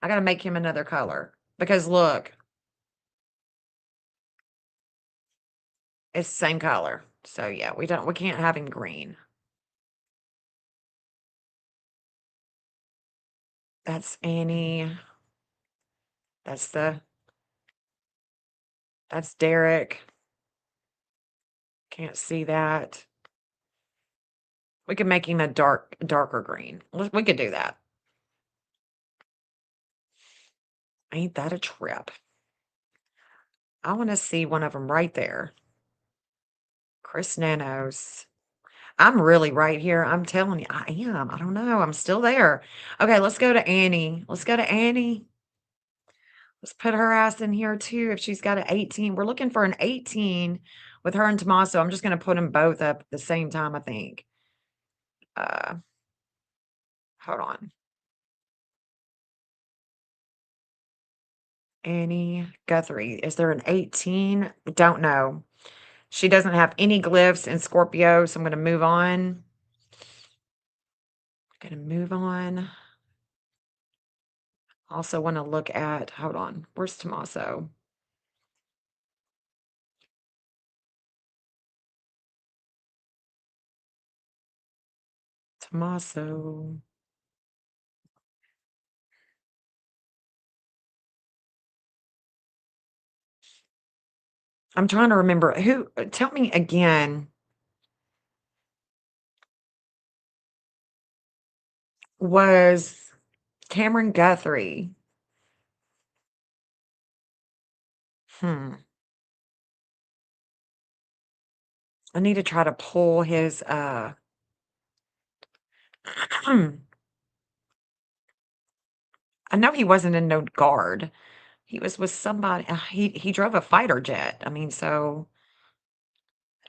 I got to make him another color. Because look. It's the same color. So yeah, we can't have him green. That's Annie. That's Derek. Can't see that. We could make him a darker green. We could do that. Ain't that a trip? I want to see one of them right there. Chris Nanos. I'm really right here. I'm telling you, I am. I don't know. I'm still there. Okay, let's go to Annie. Let's go to Annie. Let's put her ass in here too if she's got an 18. We're looking for an 18 with her and Tommaso. I'm just going to put them both up at the same time, I think. Hold on. Annie Guthrie. Is there an 18? Don't know. She doesn't have any glyphs in Scorpio, so I'm going to move on. Also want to look at, hold on, where's Tommaso? Tommaso. I'm trying to remember who, tell me again. Was Cameron Guthrie. I need to try to pull his, I know he wasn't in no guard. He was with somebody. He drove a fighter jet. I mean, so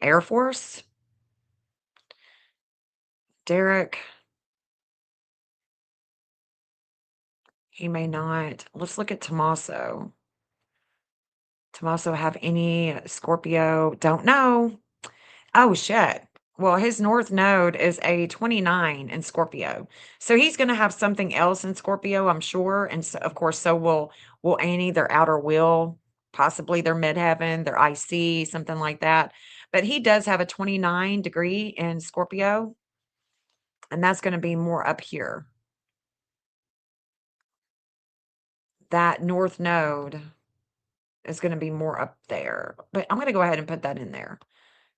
Air Force. Derek. He may not. Let's look at Tommaso. Tommaso have any Scorpio? Don't know. Oh shit. Well, his north node is a 29 in Scorpio. So he's going to have something else in Scorpio, I'm sure. And so, of course, so will Annie, their outer will, possibly their midheaven, their IC, something like that. But he does have a 29 degree in Scorpio. And that's going to be more up here. That north node is going to be more up there. But I'm going to go ahead and put that in there.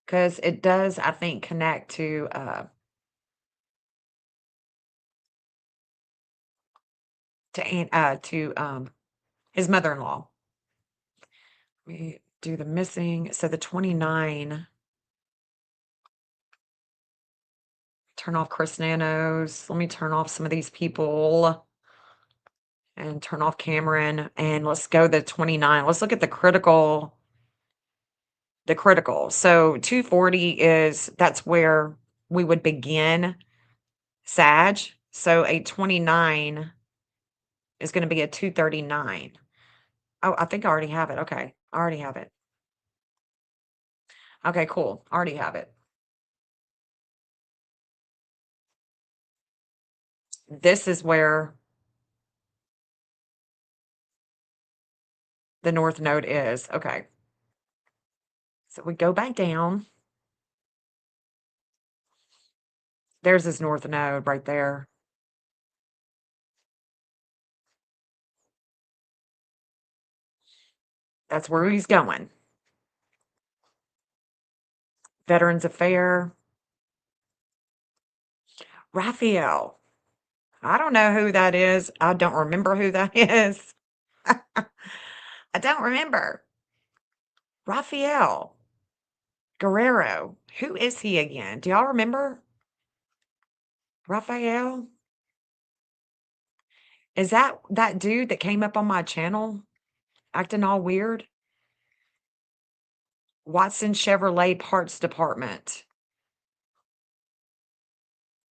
Because it does, I think, connect to his mother-in-law. We do the missing. So the 29. Turn off Chris Nanos. Let me turn off some of these people. And turn off Cameron. And let's go to 29. Let's look at the critical. The critical. So 240 that's where we would begin Sag. So a 29 is going to be a 239. Oh, I think I already have it. Okay. I already have it. Okay, cool. Already have it. This is where the north node is. Okay. So we go back down. There's his north node right there. That's where he's going. Veterans Affair. Raphael. I don't know who that is. I don't remember who that is. I don't remember. Raphael Guerrero. Who is he again? Do y'all remember? Raphael? Is that dude that came up on my channel acting all weird? Watson Chevrolet Parts Department.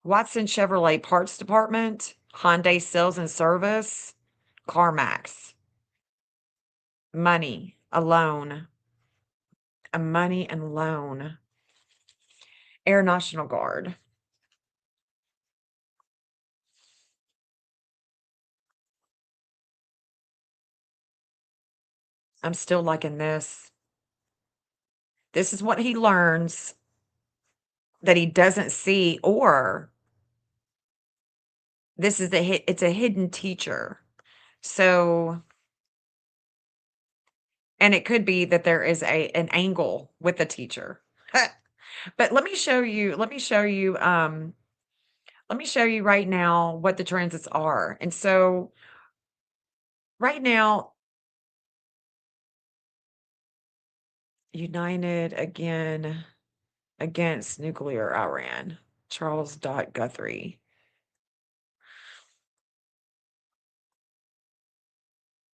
Watson Chevrolet Parts Department, Hyundai Sales and Service, CarMax. Money, a loan. A money and loan. Air National Guard. I'm still liking this. This is what he learns that he doesn't see, or This is it's a hidden teacher. So, and it could be that there is an angle with the teacher. But let me show you right now what the transits are. And so right now, united again against nuclear Iran. Charles Guthrie.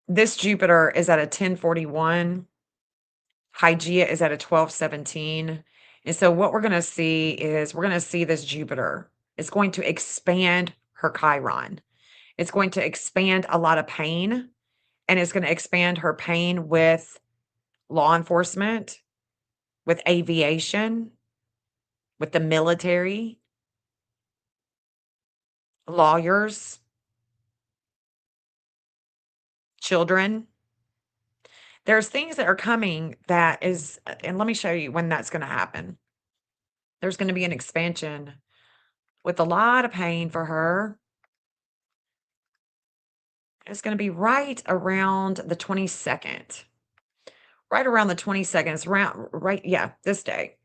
This Jupiter is at a 1041. Hygeia is at a 1217. And so what we're going to see is we're going to see this Jupiter. It's going to expand her Chiron. It's going to expand a lot of pain, and it's going to expand her pain with law enforcement, with aviation, with the military, lawyers, children. There's things that are coming that is, and let me show you when that's going to happen. There's going to be an expansion with a lot of pain for her. It's going to be right around the 22nd. Right around the 22nd. It's around, right, yeah, this day.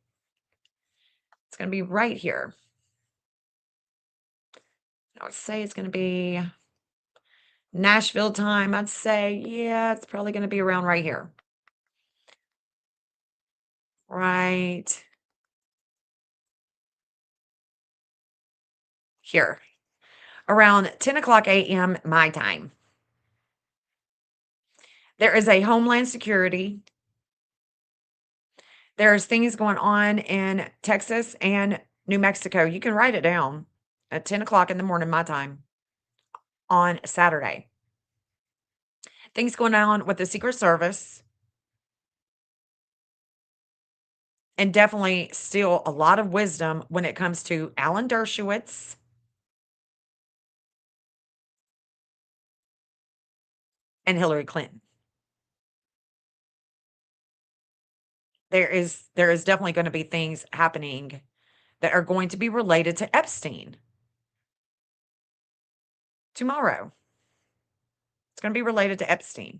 It's going to be right here. I would say it's going to be Nashville time. I'd say, yeah, it's probably going to be around right here. Right here. Around 10 o'clock a.m. my time. There is a Homeland Security. There's things going on in Texas and New Mexico. You can write it down at 10 o'clock in the morning, my time, on Saturday. Things going on with the Secret Service. And definitely still a lot of wisdom when it comes to Alan Dershowitz. And Hillary Clinton. There is definitely going to be things happening that are going to be related to Epstein tomorrow. It's going to be related to Epstein.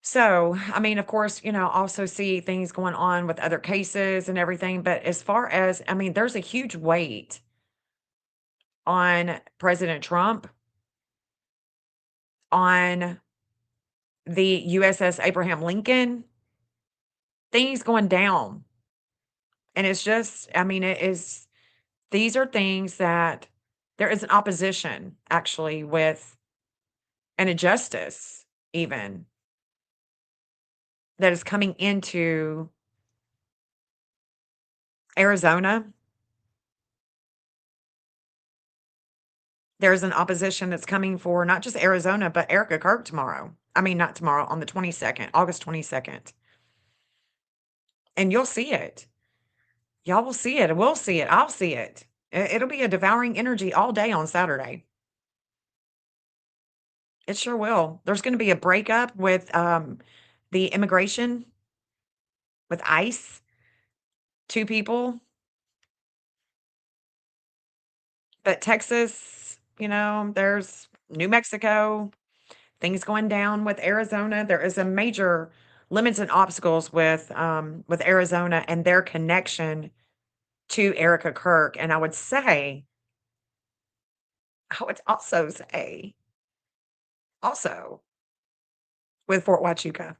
So, I mean, of course, also see things going on with other cases and everything. But as far as, I mean, there's a huge weight on President Trump, on the USS Abraham Lincoln, things going down. And it's just, I mean, these are things that there is an opposition actually with, and a justice even, that is coming into Arizona. There's an opposition that's coming for not just Arizona, but Erica Kirk tomorrow. I mean, not tomorrow, on the 22nd, August 22nd. And you'll see it. Y'all will see it. We'll see it. I'll see it. It'll be a devouring energy all day on Saturday. It sure will. There's going to be a breakup with the immigration, with ICE. 2 people. But Texas, there's New Mexico, things going down with Arizona. There is a major limits and obstacles with Arizona and their connection to Erica Kirk. And I would also say, also with Fort Huachuca.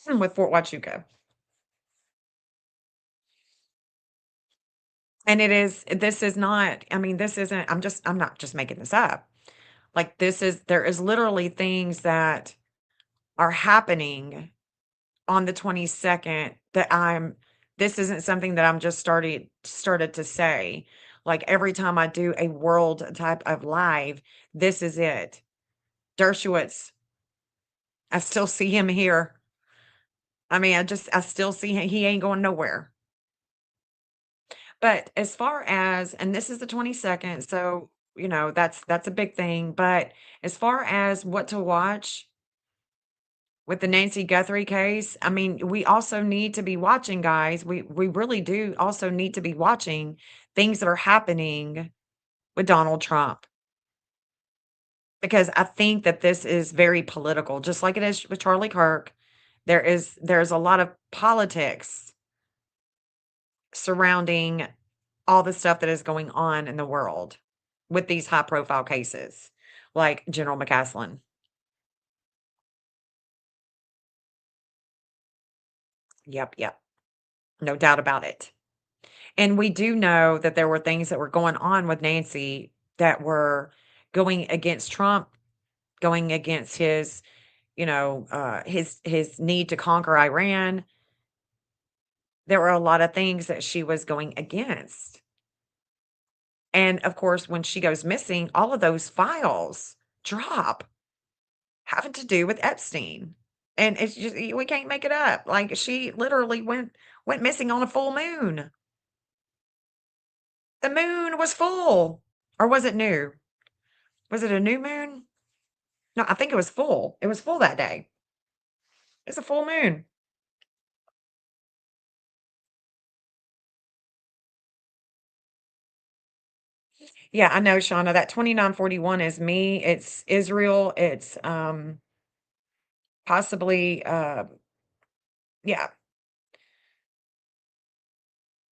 With Fort Huachuca. And this is not, I mean, this isn't, I'm not just making this up. Like there is literally things that are happening on the 22nd that this isn't something that I'm just started to say. Like every time I do a world type of live, this is it. Dershowitz, I still see him here. I mean, I still see him. He ain't going nowhere. But as far as, and this is the 22nd, so, that's a big thing. But as far as what to watch, with the Nancy Guthrie case, I mean, we also need to be watching, guys. We really do also need to be watching things that are happening with Donald Trump, because I think that this is very political, just like it is with Charlie Kirk. There's a lot of politics surrounding all the stuff that is going on in the world with these high profile cases, like General McCaslin. Yep, yep. No doubt about it. And we do know that there were things that were going on with Nancy that were going against Trump, going against his, his need to conquer Iran. There were a lot of things that she was going against. And of course, when she goes missing, all of those files drop having to do with Epstein. And it's just we can't make it up. Like she literally went missing on a full moon. The moon was full. Or was it new? Was it a new moon? No, I think it was full. It was full that day. It's a full moon. Yeah, I know, Shauna. That 2941 is me. It's Israel. It's possibly yeah,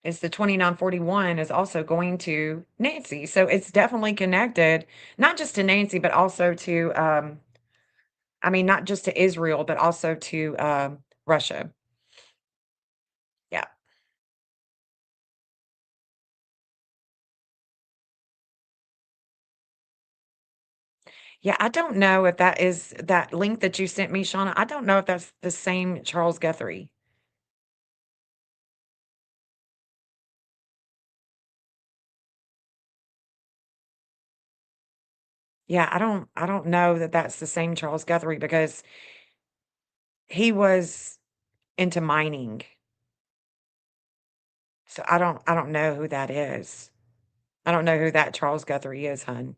it's the 2941 is also going to Nancy. So it's definitely connected, not just to Nancy, but also to I mean, not just to Israel, but also to Russia. Yeah. Yeah, I don't know if that is that link that you sent me, Shauna. I don't know if that's the same Charles Guthrie. Yeah, I don't know that that's the same Charles Guthrie because he was into mining. So I don't know who that is. I don't know who that Charles Guthrie is, hun.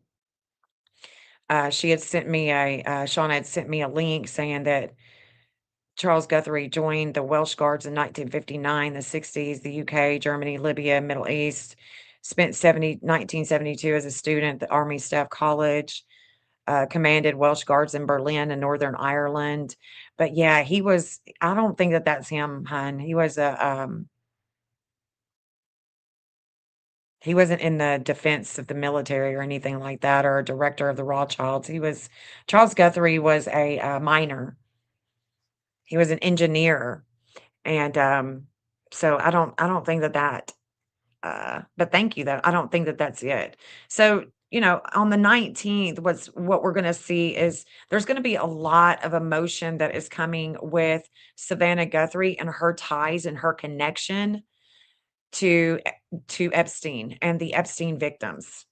She had sent me Shauna had sent me a link saying that Charles Guthrie joined the Welsh Guards in 1959, the 60s, the UK, Germany, Libya, Middle East. Spent 1972 as a student at the Army Staff College. Commanded Welsh Guards in Berlin and Northern Ireland. But yeah, I don't think that that's him, hun. He wasn't in the defense of the military or anything like that, or a director of the Rothschilds. Charles Guthrie was a miner. He was an engineer. And so I don't think that but thank you though. I don't think that that's it. So, on the 19th, what we're going to see is there's going to be a lot of emotion that is coming with Savannah Guthrie and her ties and her connection to to Epstein and the Epstein victims.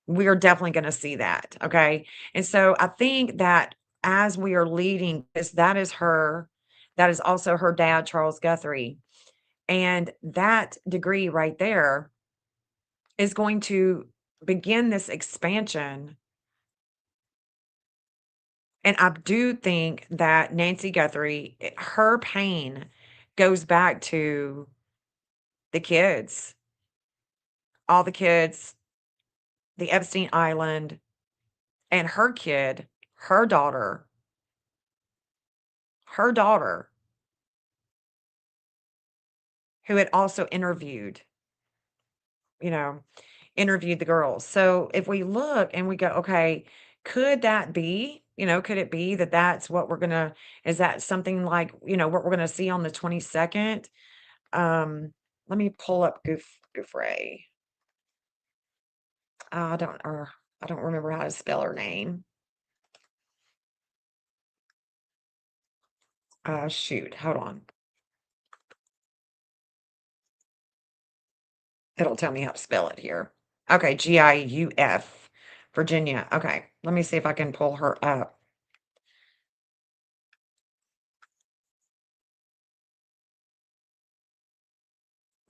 We are definitely going to see that, okay? And so I think that as we are leading this, that is also her dad, Charles Guthrie. And that degree right there is going to begin this expansion. And I do think that Nancy Guthrie, her pain goes back to the kids, all the kids, the Epstein Island, and her kid, her daughter, who had also you know, interviewed the girls. So if we look and we go, okay, could that be, could it be that that's what is that something like, what we're going to see on the 22nd? Let me pull up Guthrie. I don't remember how to spell her name. Shoot, hold on. It'll tell me how to spell it here. Okay, Giuf, Virginia. Okay, let me see if I can pull her up.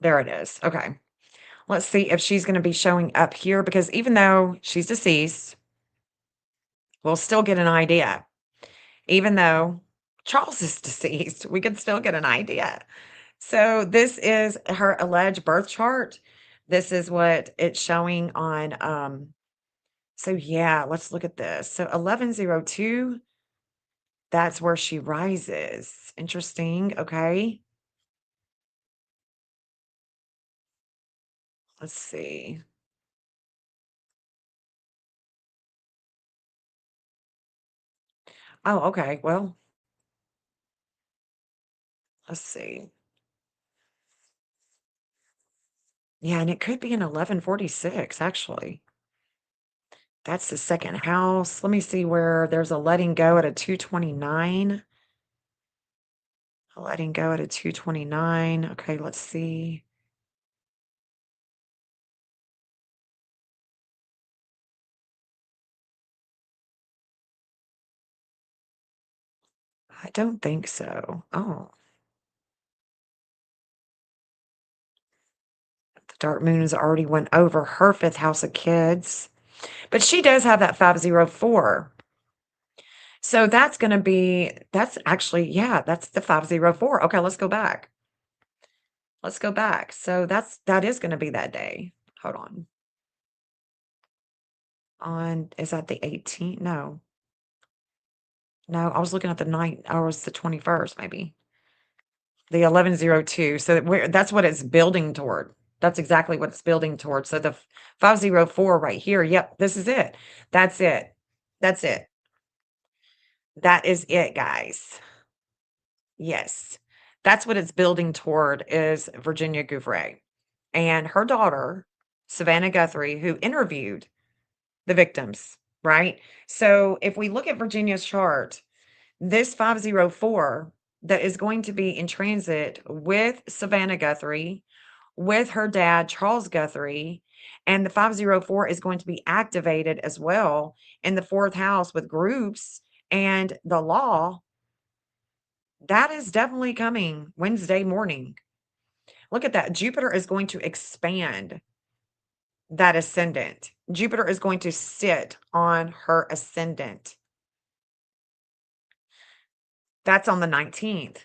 There it is. Okay. Let's see if she's going to be showing up here because even though she's deceased, we'll still get an idea. Even though Charles is deceased. We can still get an idea. So this is her alleged birth chart. This is what it's showing on so yeah, let's look at this. So 1102, that's where she rises. Interesting. Okay. Let's see. Oh, okay. Well, let's see. Yeah, and it could be in 1146, actually. That's the second house. Let me see where there's a letting go at a 229. A letting go at a 229. Okay, let's see. I don't think so. Oh, the dark moon has already went over her fifth house of kids. But she does have that 504. So that's going to be, that's actually, yeah, that's the 504. Okay, let's go back. Let's go back. So that is going to be that day. Hold on. Is that the 18th? No. No, I was looking at the night. I was the 21st, maybe. The 1102. So that's what it's building toward. That's exactly what it's building towards. So the 504 right here. Yep, this is it. That's it. That's it. That is it, guys. Yes. That's what it's building toward is Virginia Guthrie and her daughter, Savannah Guthrie, who interviewed the victims, right? So if we look at Virginia's chart, this 504 that is going to be in transit with Savannah Guthrie, with her dad, Charles Guthrie, and the 504 is going to be activated as well in the fourth house with groups and the law. That is definitely coming Wednesday morning. Look at that. Jupiter is going to expand that ascendant. Jupiter is going to sit on her ascendant. That's on the 19th.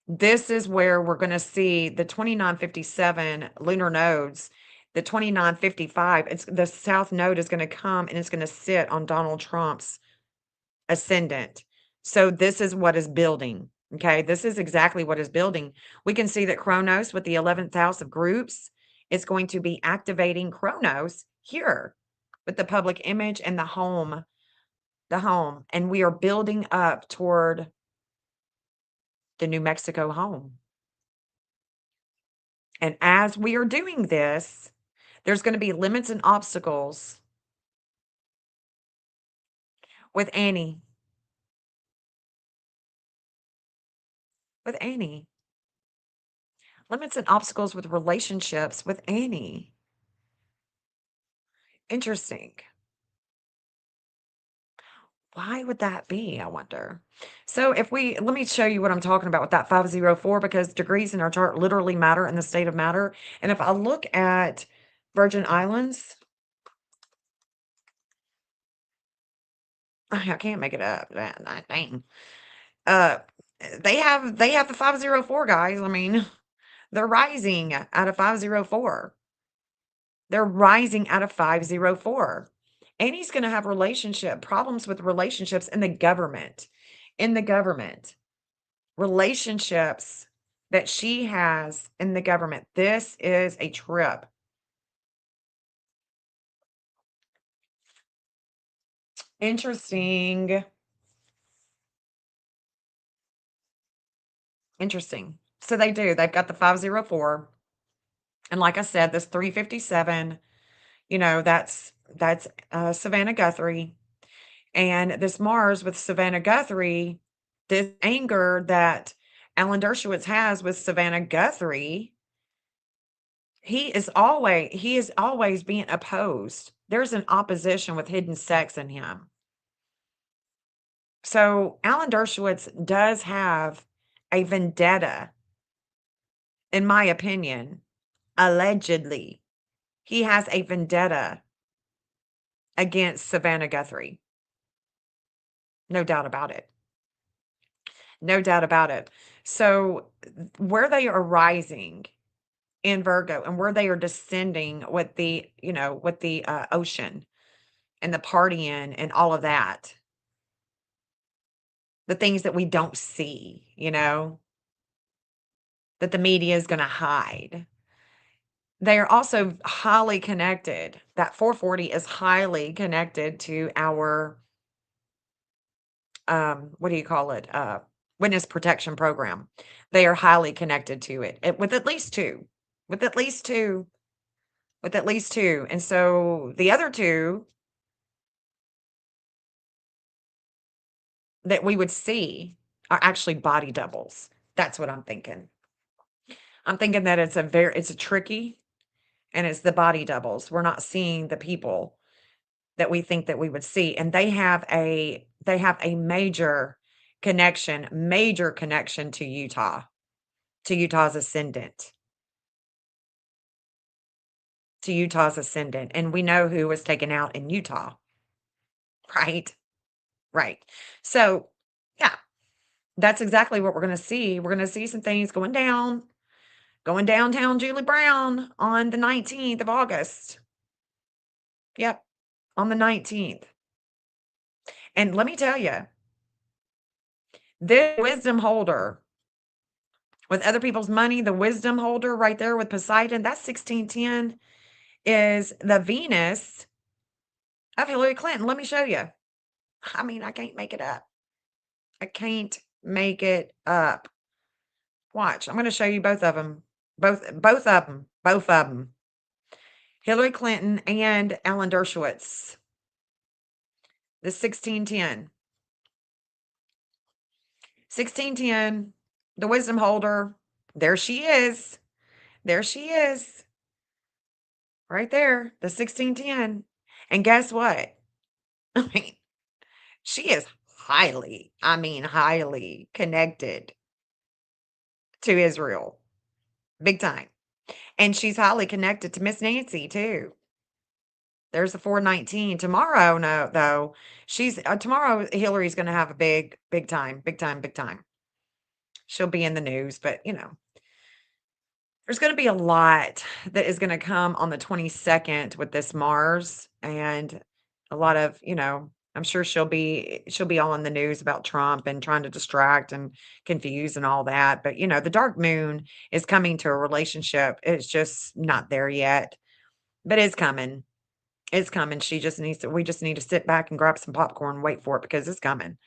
This is where we're going to see the 2957 lunar nodes, the 2955. It's the south node is going to come and it's going to sit on Donald Trump's ascendant. So this is what is building. Okay, this is exactly what is building. We can see that Chronos with the 11th house of groups is going to be activating Chronos here with the public image and the home. And we are building up toward the New Mexico home. And as we are doing this, there's going to be limits and obstacles with Annie. With Annie. Limits and obstacles with relationships with Annie. Interesting. Why would that be, I wonder? So let me show you what I'm talking about with that 504 because degrees in our chart literally matter in the state of matter. And if I look at Virgin Islands, I can't make it up. Dang. They have the 504, guys. I mean, they're rising out of 504. They're rising out of 504. Annie's going to have problems with relationships in the government. In the government. Relationships that she has in the government. This is a trip. Interesting. Interesting. So they do. They've got the 504. And like I said, this 357, that's Savannah Guthrie. And this Mars with Savannah Guthrie, this anger that Alan Dershowitz has with Savannah Guthrie, he is always being opposed. There's an opposition with hidden sex in him. So Alan Dershowitz does have a vendetta, in my opinion, allegedly. He has a vendetta against Savannah Guthrie. No doubt about it. No doubt about it. So where they are rising in Virgo and where they are descending with the, with the ocean and the partying and all of that, the things that we don't see, that the media is going to hide. They are also highly connected. That 440 is highly connected to our, what do you call it? Witness protection program. They are highly connected to it, with at least two, with at least two, with at least two. And so the other two that we would see are actually body doubles. That's what I'm thinking. I'm thinking that it's a tricky, and it's the body doubles. We're not seeing the people that we think that we would see. And they have a major connection to Utah's ascendant, And we know who was taken out in Utah, right? Right. So, yeah, that's exactly what we're going to see. We're going to see some things going downtown Julie Brown on the 19th of August. Yep, on the 19th. And let me tell you, this wisdom holder with other people's money, the wisdom holder right there with Poseidon, that 1610 is the Venus of Hillary Clinton. Let me show you. I mean, I can't make it up. I can't make it up. Watch. I'm going to show you both of them. Both of them. Both of them. Hillary Clinton and Alan Dershowitz. The 1610. 1610, the wisdom holder. There she is. There she is. Right there, the 1610. And guess what? I mean, she is highly connected to Israel. Big time. And she's highly connected to Miss Nancy, too. There's the 419. Tomorrow, no, though. Tomorrow, Hillary's going to have a big time, big time, big time. She'll be in the news, but, there's going to be a lot that is going to come on the 22nd with this Mars, and a lot of, I'm sure she'll be all in the news about Trump and trying to distract and confuse and all that. But, the dark moon is coming to a relationship. It's just not there yet, but it's coming. It's coming. We just need to sit back and grab some popcorn and wait for it, because it's coming.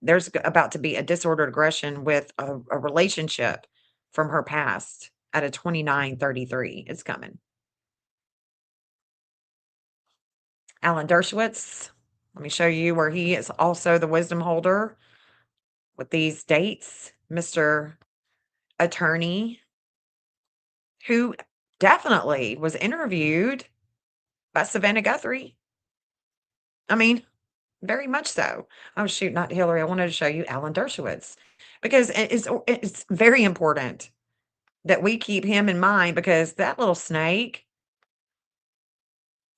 There's about to be a disordered aggression with a relationship from her past at a 2933. It's coming. Alan Dershowitz. Let me show you where he is also the wisdom holder with these dates. Mr. Attorney, who definitely was interviewed by Savannah Guthrie. I mean, very much so. Oh, shoot, not Hillary. I wanted to show you Alan Dershowitz, because it's very important that we keep him in mind, because that little snake,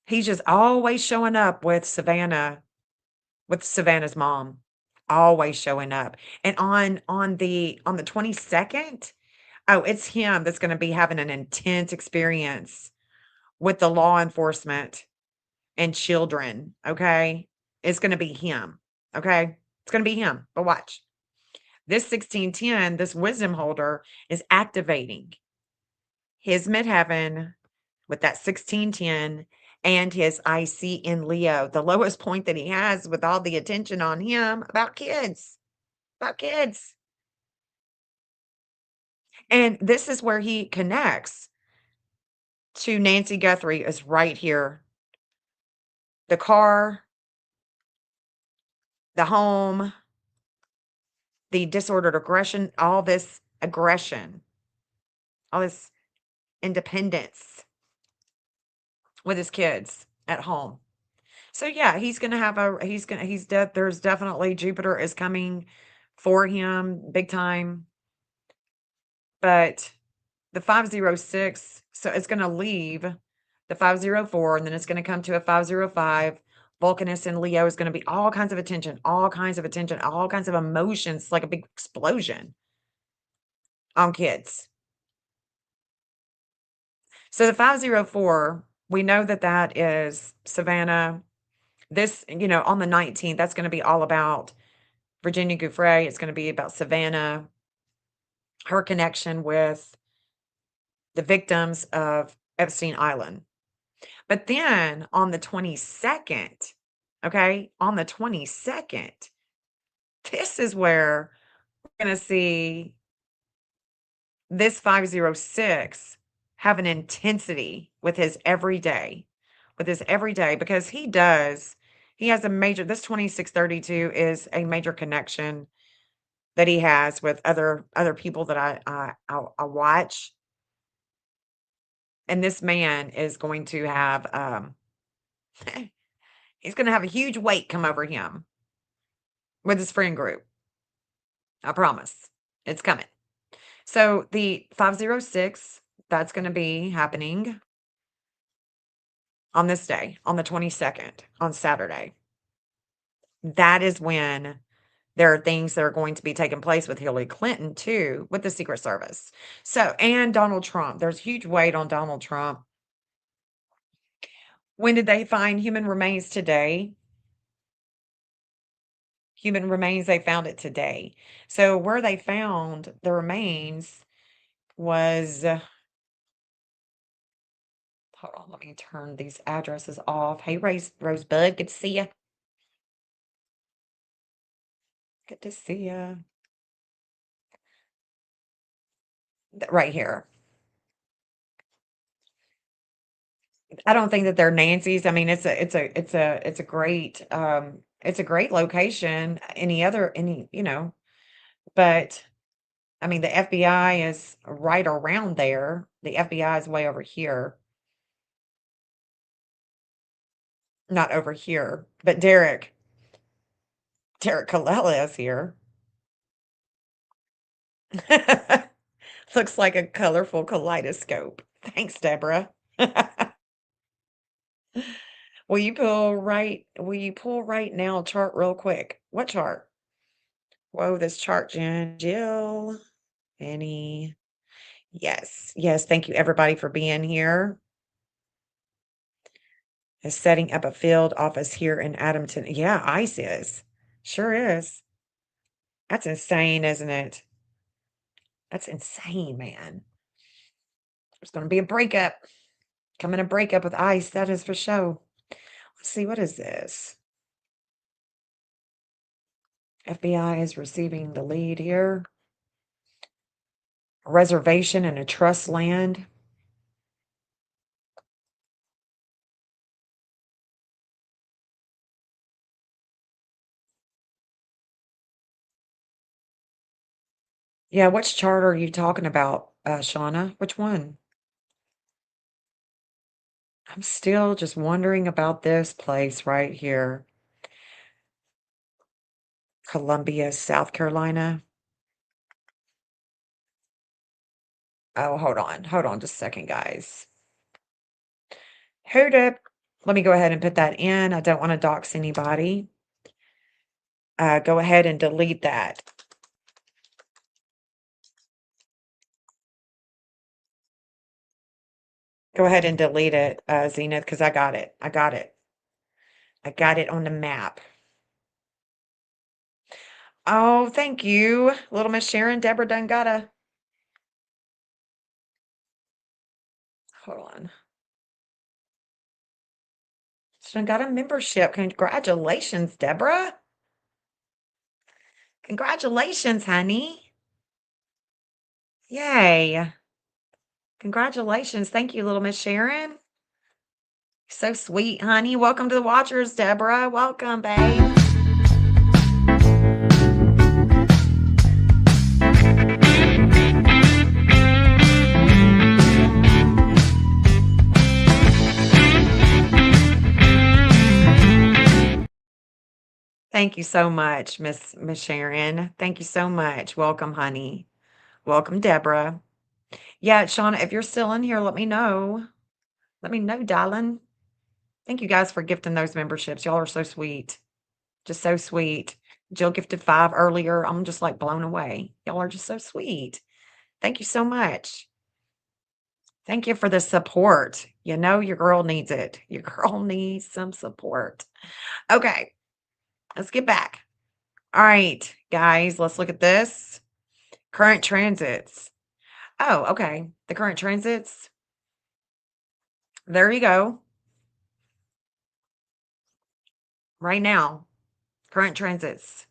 he's just always showing up with Savannah's mom, always showing up. And on the 22nd, oh, it's him that's going to be having an intense experience with the law enforcement and children. Okay, it's going to be him. Okay, it's going to be him. But watch. This 1610, this wisdom holder, is activating his midheaven with that 1610 and his IC in Leo, the lowest point that he has, with all the attention on him about kids. About kids. And this is where he connects to Nancy Guthrie, is right here. The car, the home, the disordered aggression, all this aggression, all this independence with his kids at home. So yeah, there's definitely Jupiter is coming for him big time. But the 506, so it's going to leave the 504, and then it's going to come to a 505, Vulcanus and Leo is going to be all kinds of attention, all kinds of attention, all kinds of emotions, like a big explosion on kids. So the 504, we know that that is Savannah. This, on the 19th, that's going to be all about Virginia Guthrie. It's going to be about Savannah, her connection with the victims of Epstein Island. But then on the 22nd, okay, on the 22nd, this is where we're going to see this 506 have an intensity with his everyday, because he has a major, this 2632 is a major connection that he has with other people that I watch. And this man is going to have, he's going to have a huge weight come over him with his friend group. I promise. It's coming. So the 506, that's going to be happening on this day, on the 22nd, on Saturday. That is when there are things that are going to be taking place with Hillary Clinton too, with the Secret Service. So, and Donald Trump. There's huge weight on Donald Trump. When did they find human remains? Today? Human remains, they found it today. So where they found the remains was, hold on, let me turn these addresses off. Hey, Rosebud, good to see you. Good to see you. Right here. I don't think that they're Nancy's. I mean, it's a great location. But I mean, the FBI is right around there. The FBI is way over here. Not over here, but Derek Colella is here. Looks like a colorful kaleidoscope. Thanks, Deborah. Will you pull right now chart real quick? What chart? Whoa, this chart, Jen. Jill. Annie. Yes. Yes. Thank you everybody for being here. Is setting up a field office here in Adamton. Yeah, ICE is. Sure is. That's insane, isn't it? That's insane, man. There's going to be a breakup. Coming a breakup with ICE. That is for sure. Let's see. What is this? FBI is receiving the lead here. A reservation and a trust land. Yeah, which chart are you talking about, Shauna? Which one? I'm still just wondering about this place right here. Columbia, South Carolina. Oh, hold on just a second, guys. Hold up. Let me go ahead and put that in. I don't want to dox anybody. Go ahead and delete that. Go ahead and delete it, Zenith, because I got it. I got it on the map. Oh, thank you, little Miss Sharon. Deborah done got a. Hold on. She done got a membership. Congratulations, Deborah. Congratulations, honey. Yay. Congratulations. Thank you, little Miss Sharon. So sweet, honey. Welcome to the Watchers, Deborah. Welcome, babe. Thank you so much, Miss Sharon. Thank you so much. Welcome, honey. Welcome, Deborah. Yeah, Shauna, if you're still in here, let me know. Let me know, darling. Thank you guys for gifting those memberships. Y'all are so sweet. Just so sweet. Jill gifted 5 earlier. I'm just like blown away. Y'all are just so sweet. Thank you so much. Thank you for the support. You know, your girl needs it. Your girl needs some support. Okay, let's get back. All right, guys, let's look at this. Current transits. Oh, okay. The current transits. There you go. Right now, current transits.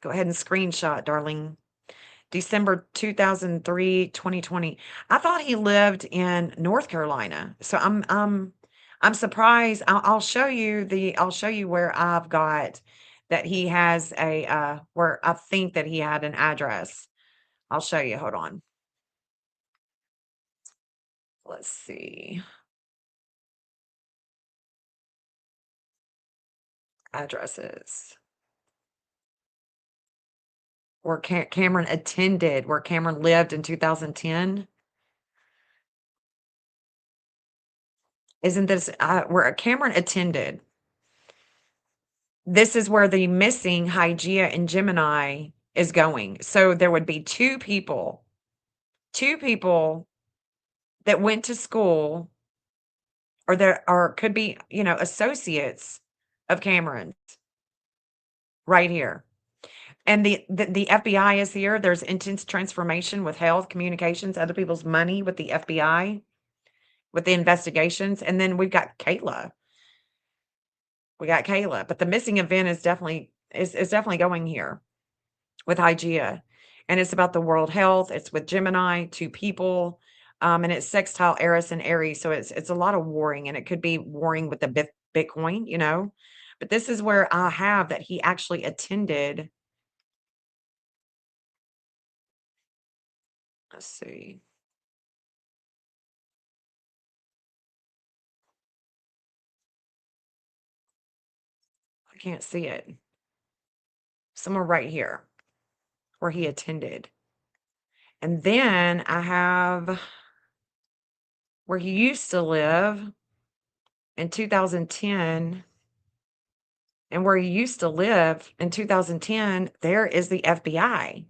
Go ahead and screenshot, darling. December 2003, 2020. I thought he lived in North Carolina. So I'm surprised. I'll show you where I've got that he has where I think that he had an address. I'll show you. Hold on. Let's see. Addresses. Where Cameron attended, where Cameron lived in 2010. Isn't this where Cameron attended? This is where the missing Hygeia and Gemini is going. So there would be two people that went to school, or there or could be, associates of Cameron's right here. And the FBI is here. There's intense transformation with health, communications, other people's money with the FBI, with the investigations. And then we've got Kayla. We got Kayla, but the missing event is definitely going here with Hygeia. And it's about the world health. It's with Gemini, two people. And it's sextile Eris and Aries. So it's a lot of warring, and it could be warring with the Bitcoin. But this is where I have that he actually attended. Let's see. I can't see it. Somewhere right here where he attended. And then I have where he used to live in 2010. And where he used to live in 2010, there is the FBI.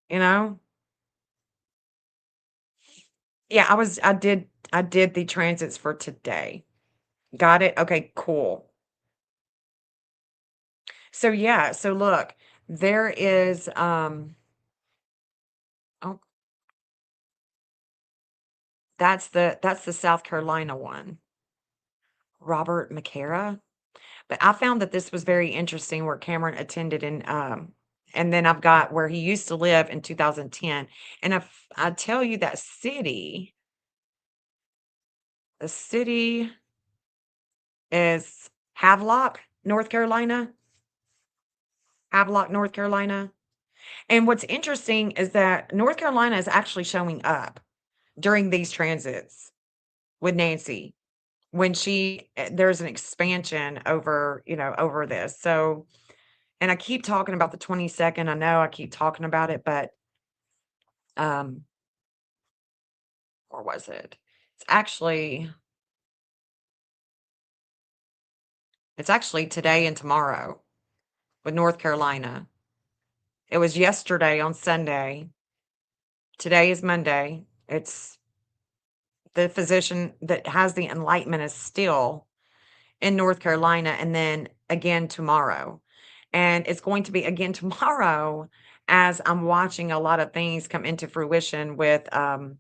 You know? Yeah, I did the transits for today. Got it? Okay, cool. So yeah, so look, there is oh, that's the South Carolina one. Robert McCara. But I found that this was very interesting where Cameron attended and then I've got where he used to live in 2010. And if I tell you that the city is Havelock, North Carolina. Havelock, North Carolina. And what's interesting is that North Carolina is actually showing up during these transits with Nancy when there's an expansion over this. So, and I keep talking about the 22nd. I know I keep talking about it, but um, or was it? It's actually it's actually today and tomorrow with North Carolina. It was yesterday on Sunday. Today is Monday. It's the physician that has the enlightenment is still in North Carolina, and then again tomorrow. And it's going to be again tomorrow as I'm watching a lot of things come into fruition with the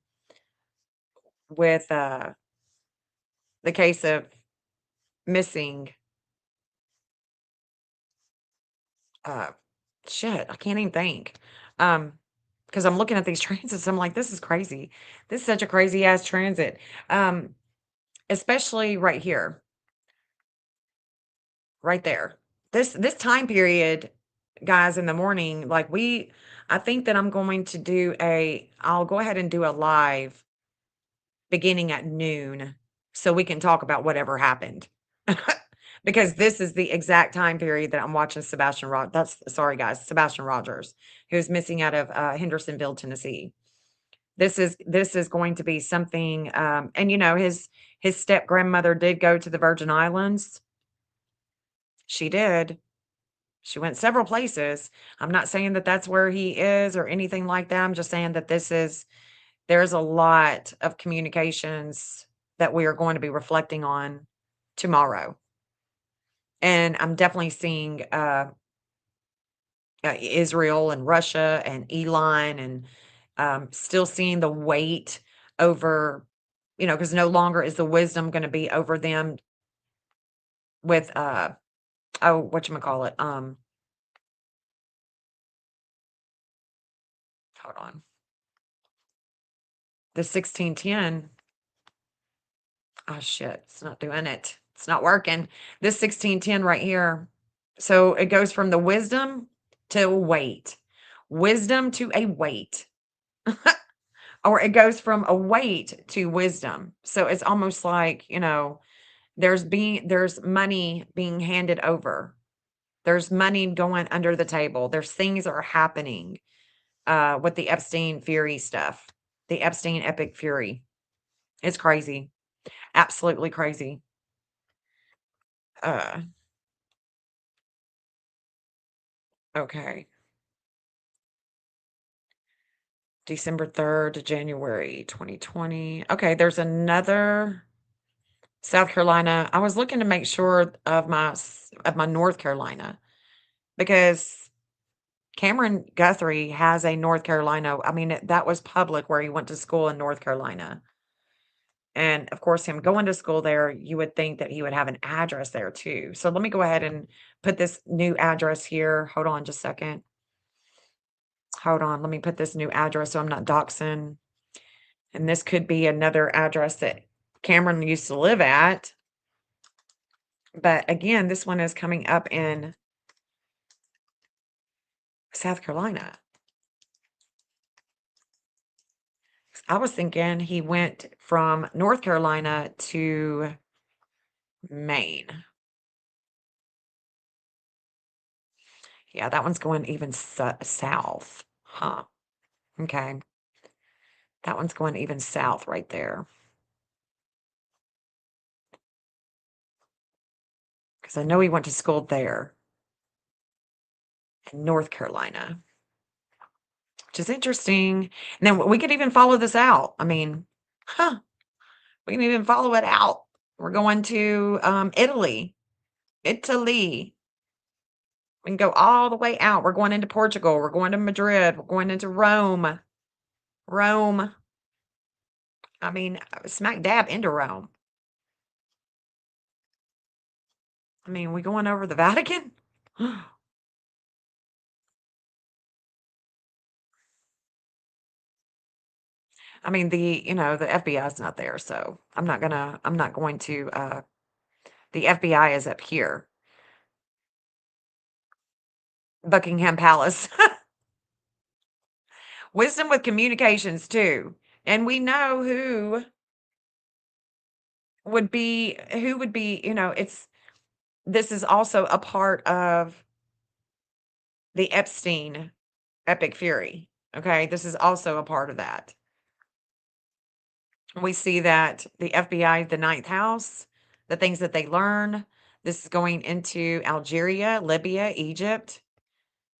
case of missing uh shit, I can't even think. Because I'm looking at these transits, I'm like, this is crazy. This is such a crazy ass transit. Um, especially right here, right there. This time period, guys, in the morning, like I think that I'll go ahead and do a live beginning at noon so we can talk about whatever happened. because this is the exact time period that I'm watching Sebastian Rogers. Sorry guys, Sebastian Rogers, who's missing out of Hendersonville, Tennessee. This is going to be something, and his step grandmother did go to the Virgin Islands. She did. She went several places. I'm not saying that that's where he is or anything like that. I'm just saying that there's a lot of communications that we are going to be reflecting on tomorrow. And I'm definitely seeing Israel and Russia and Elon, and still seeing the weight over, because no longer is the wisdom going to be over them with, whatchamacallit, hold on. The 1610. Oh shit, it's not doing it. It's not working. This 1610 right here. So it goes from the wisdom to weight. Wisdom to a weight. Or it goes from a weight to wisdom. So it's almost like, there's money being handed over. There's money going under the table. There's things that are happening with the Epstein Fury stuff. The Epstein Epic Fury. It's crazy. Absolutely crazy. Okay. December 3rd to January 2020. Okay, there's another South Carolina. I was looking to make sure of my North Carolina, because Cameron Guthrie has a North Carolina. I mean, that was public where he went to school in North Carolina. And of course, him going to school there, you would think that he would have an address there too. So let me go ahead and put this new address here. Hold on just a second. Hold on. Let me put this new address so I'm not doxing. And this could be another address that Cameron used to live at. But again, this one is coming up in South Carolina. I was thinking he went from North Carolina to Maine. Yeah, that one's going even south. Huh. Okay. That one's going even south right there. Because I know he went to school there in North Carolina, which is interesting. And then we could even follow this out. I mean, we can even follow it out. We're going to Italy. Italy. We can go all the way out. We're going into Portugal. We're going to Madrid. We're going into Rome. Rome. I mean, smack dab into Rome. I mean, we going over the Vatican? I mean, the FBI is not there, so I'm not going to, the FBI is up here. Buckingham Palace. Wisdom with communications too. And we know who would be, this is also a part of the Epstein Epic Fury. Okay. This is also a part of that. We see that the FBI, the ninth house, the things that they learn. This is going into Algeria, Libya, Egypt,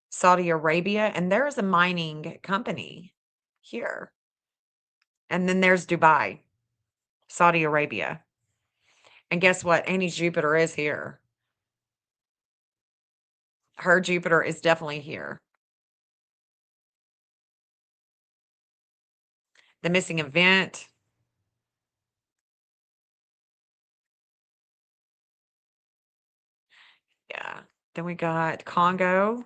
Saudi Arabia, and there is a mining company here. And then there's Dubai, Saudi Arabia. And guess what? Annie's Jupiter is here. Her Jupiter is definitely here. The missing event. Yeah. Then we got Congo,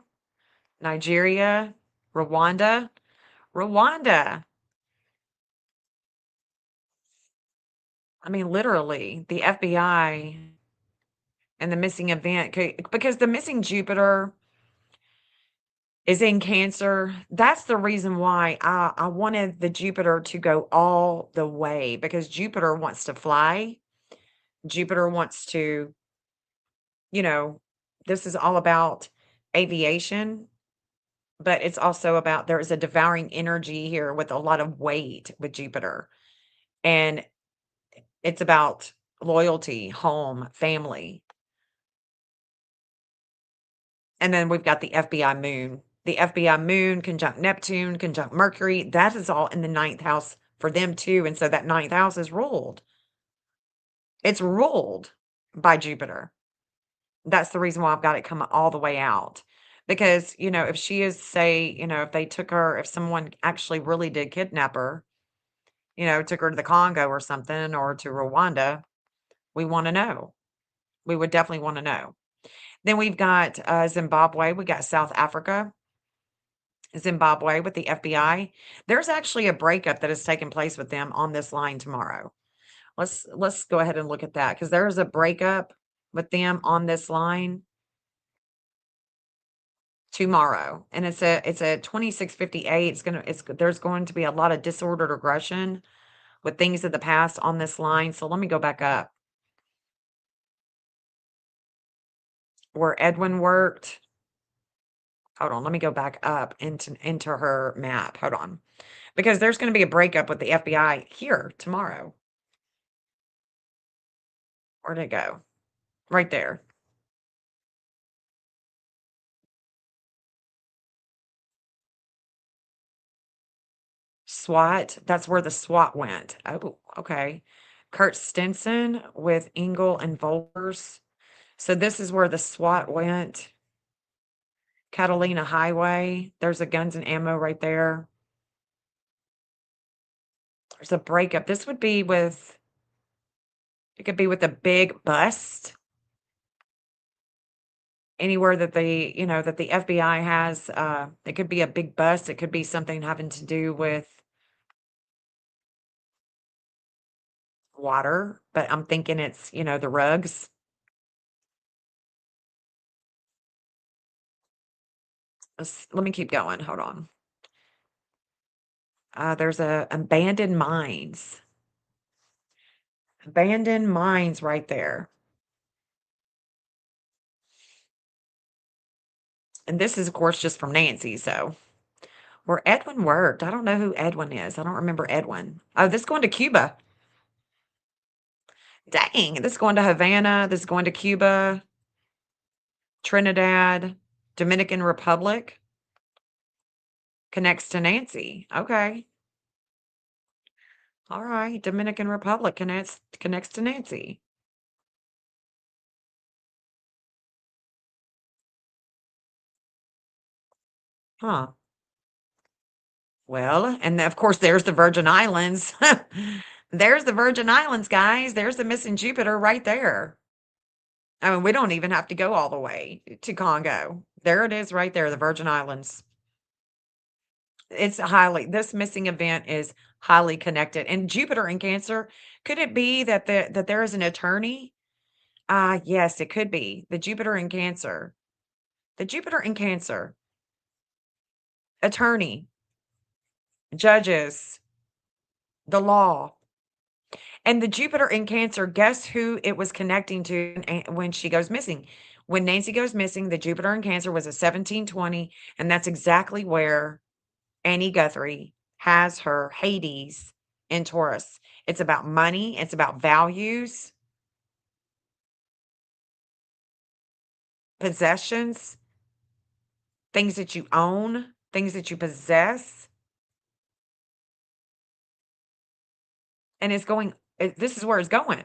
Nigeria, Rwanda. Rwanda. I mean, literally, the FBI and the missing event, because the missing Jupiter is in Cancer. That's the reason why I wanted the Jupiter to go all the way, because Jupiter wants to fly. Jupiter wants to you know, this is all about aviation, but it's also about there is a devouring energy here with a lot of weight with Jupiter. And it's about loyalty, home, family. And then we've got the FBI moon. The FBI moon conjunct Neptune, conjunct Mercury. That is all in the ninth house for them too. And so that ninth house is ruled. It's ruled by Jupiter. That's the reason why I've got it come all the way out. Because, if she is, say, if they took her, if someone actually really did kidnap her, took her to the Congo or something or to Rwanda, we want to know. We would definitely want to know. Then we've got Zimbabwe. We got South Africa, Zimbabwe with the FBI. There's actually a breakup that has taken place with them on this line tomorrow. Let's go ahead and look at that because there's a breakup with them on this line tomorrow, and it's a 2658. There's going to be a lot of disordered aggression with things of the past on this line. So let me go back up where Edwin worked. Hold on, let me go back up into her map. Hold on. Because there's going to be a breakup with the FBI here tomorrow. Where'd it go? Right there. SWAT. That's where the SWAT went. Oh, okay. Kurt Stinson with Engel and Volkers. So this is where the SWAT went. Catalina Highway. There's a guns and ammo right there. There's a breakup. This would be with, it could be with a big bust. Anywhere that that the FBI has, it could be a big bust. It could be something having to do with water, but I'm thinking it's, the rugs. Let me keep going. Hold on. There's a abandoned mines. Abandoned mines right there. And this is, of course, just from Nancy. So where Edwin worked, I don't know who Edwin is. I don't remember Edwin. Oh, this is going to Cuba. Dang, this is going to Havana. This is going to Cuba, Trinidad, Dominican Republic. Connects to Nancy. Okay. All right. Dominican Republic connects to Nancy. Huh. Well, and of course, there's the Virgin Islands. There's the Virgin Islands, guys. There's the missing Jupiter right there. I mean, we don't even have to go all the way to Congo. There it is right there, the Virgin Islands. This missing event is highly connected. And Jupiter in Cancer, could it be that there is an attorney? Yes, it could be. The Jupiter in Cancer. The Jupiter in Cancer. Attorney, judges, the law. And the Jupiter in Cancer, guess who it was connecting to when she goes missing? When Nancy goes missing, the Jupiter in Cancer was a 1720, and that's exactly where Annie Guthrie has her Hades in Taurus. It's about money, it's about values, possessions, things that you own, things that you possess. And this is where it's going.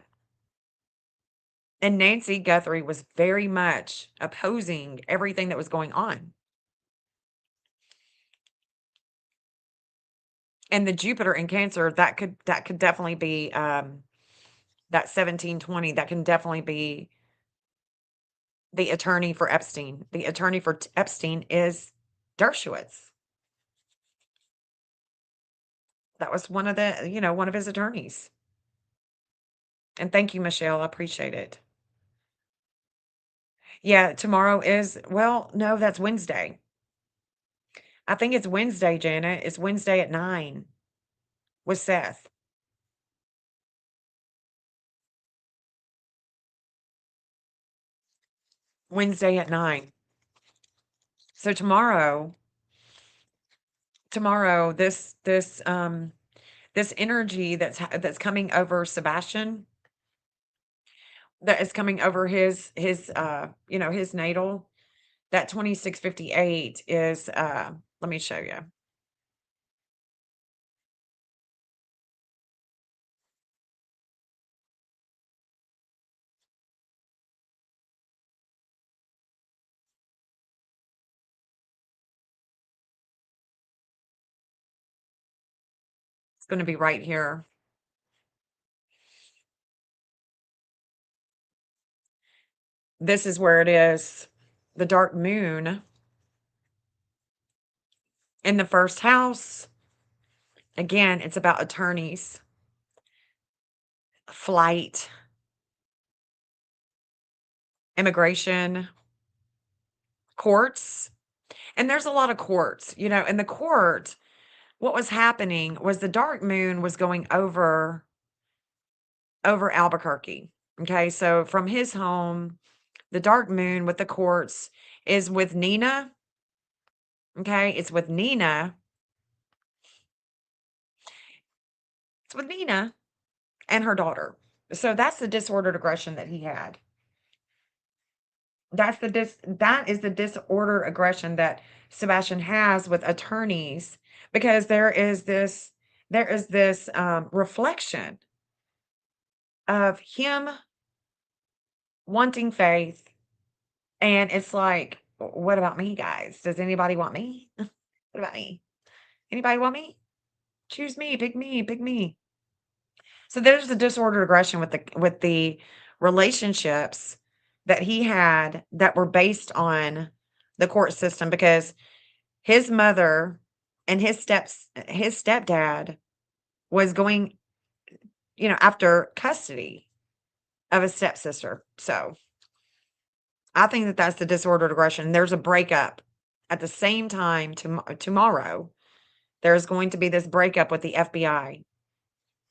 And Nancy Guthrie was very much opposing everything that was going on. And the Jupiter in Cancer, that could definitely be that 1720, that can definitely be the attorney for Epstein. The attorney for Epstein is Dershowitz. That was one of his attorneys. And thank you, Michelle. I appreciate it. Yeah, tomorrow is, well, no, that's Wednesday. I think it's Wednesday, Janet. It's Wednesday at 9 with Seth. Wednesday at 9. So tomorrow, this energy that's coming over Sebastian, that is coming over his natal, that 2658 is, let me show you. It's going to be right here. This is where it is. The dark moon in the first house. Again, it's about attorneys, flight, immigration, courts. And there's a lot of courts, in the court. What was happening was the dark moon was going over Albuquerque. Okay, so from his home, the dark moon with the courts is with Nina. Okay, it's with Nina. It's with Nina and her daughter. So that's the disordered aggression that he had. That is the disordered aggression that Sebastian has with attorneys, because there is this reflection of him wanting faith, and it's like, what about me, guys? Does anybody want me? What about me? Anybody want me? Choose me, pick me, pick me. So there's the disordered aggression with the relationships that he had that were based on the court system, because his mother and his stepdad was going, after custody of a stepsister. So I think that that's the disordered aggression. There's a breakup at the same time. Tomorrow, there's going to be this breakup with the FBI.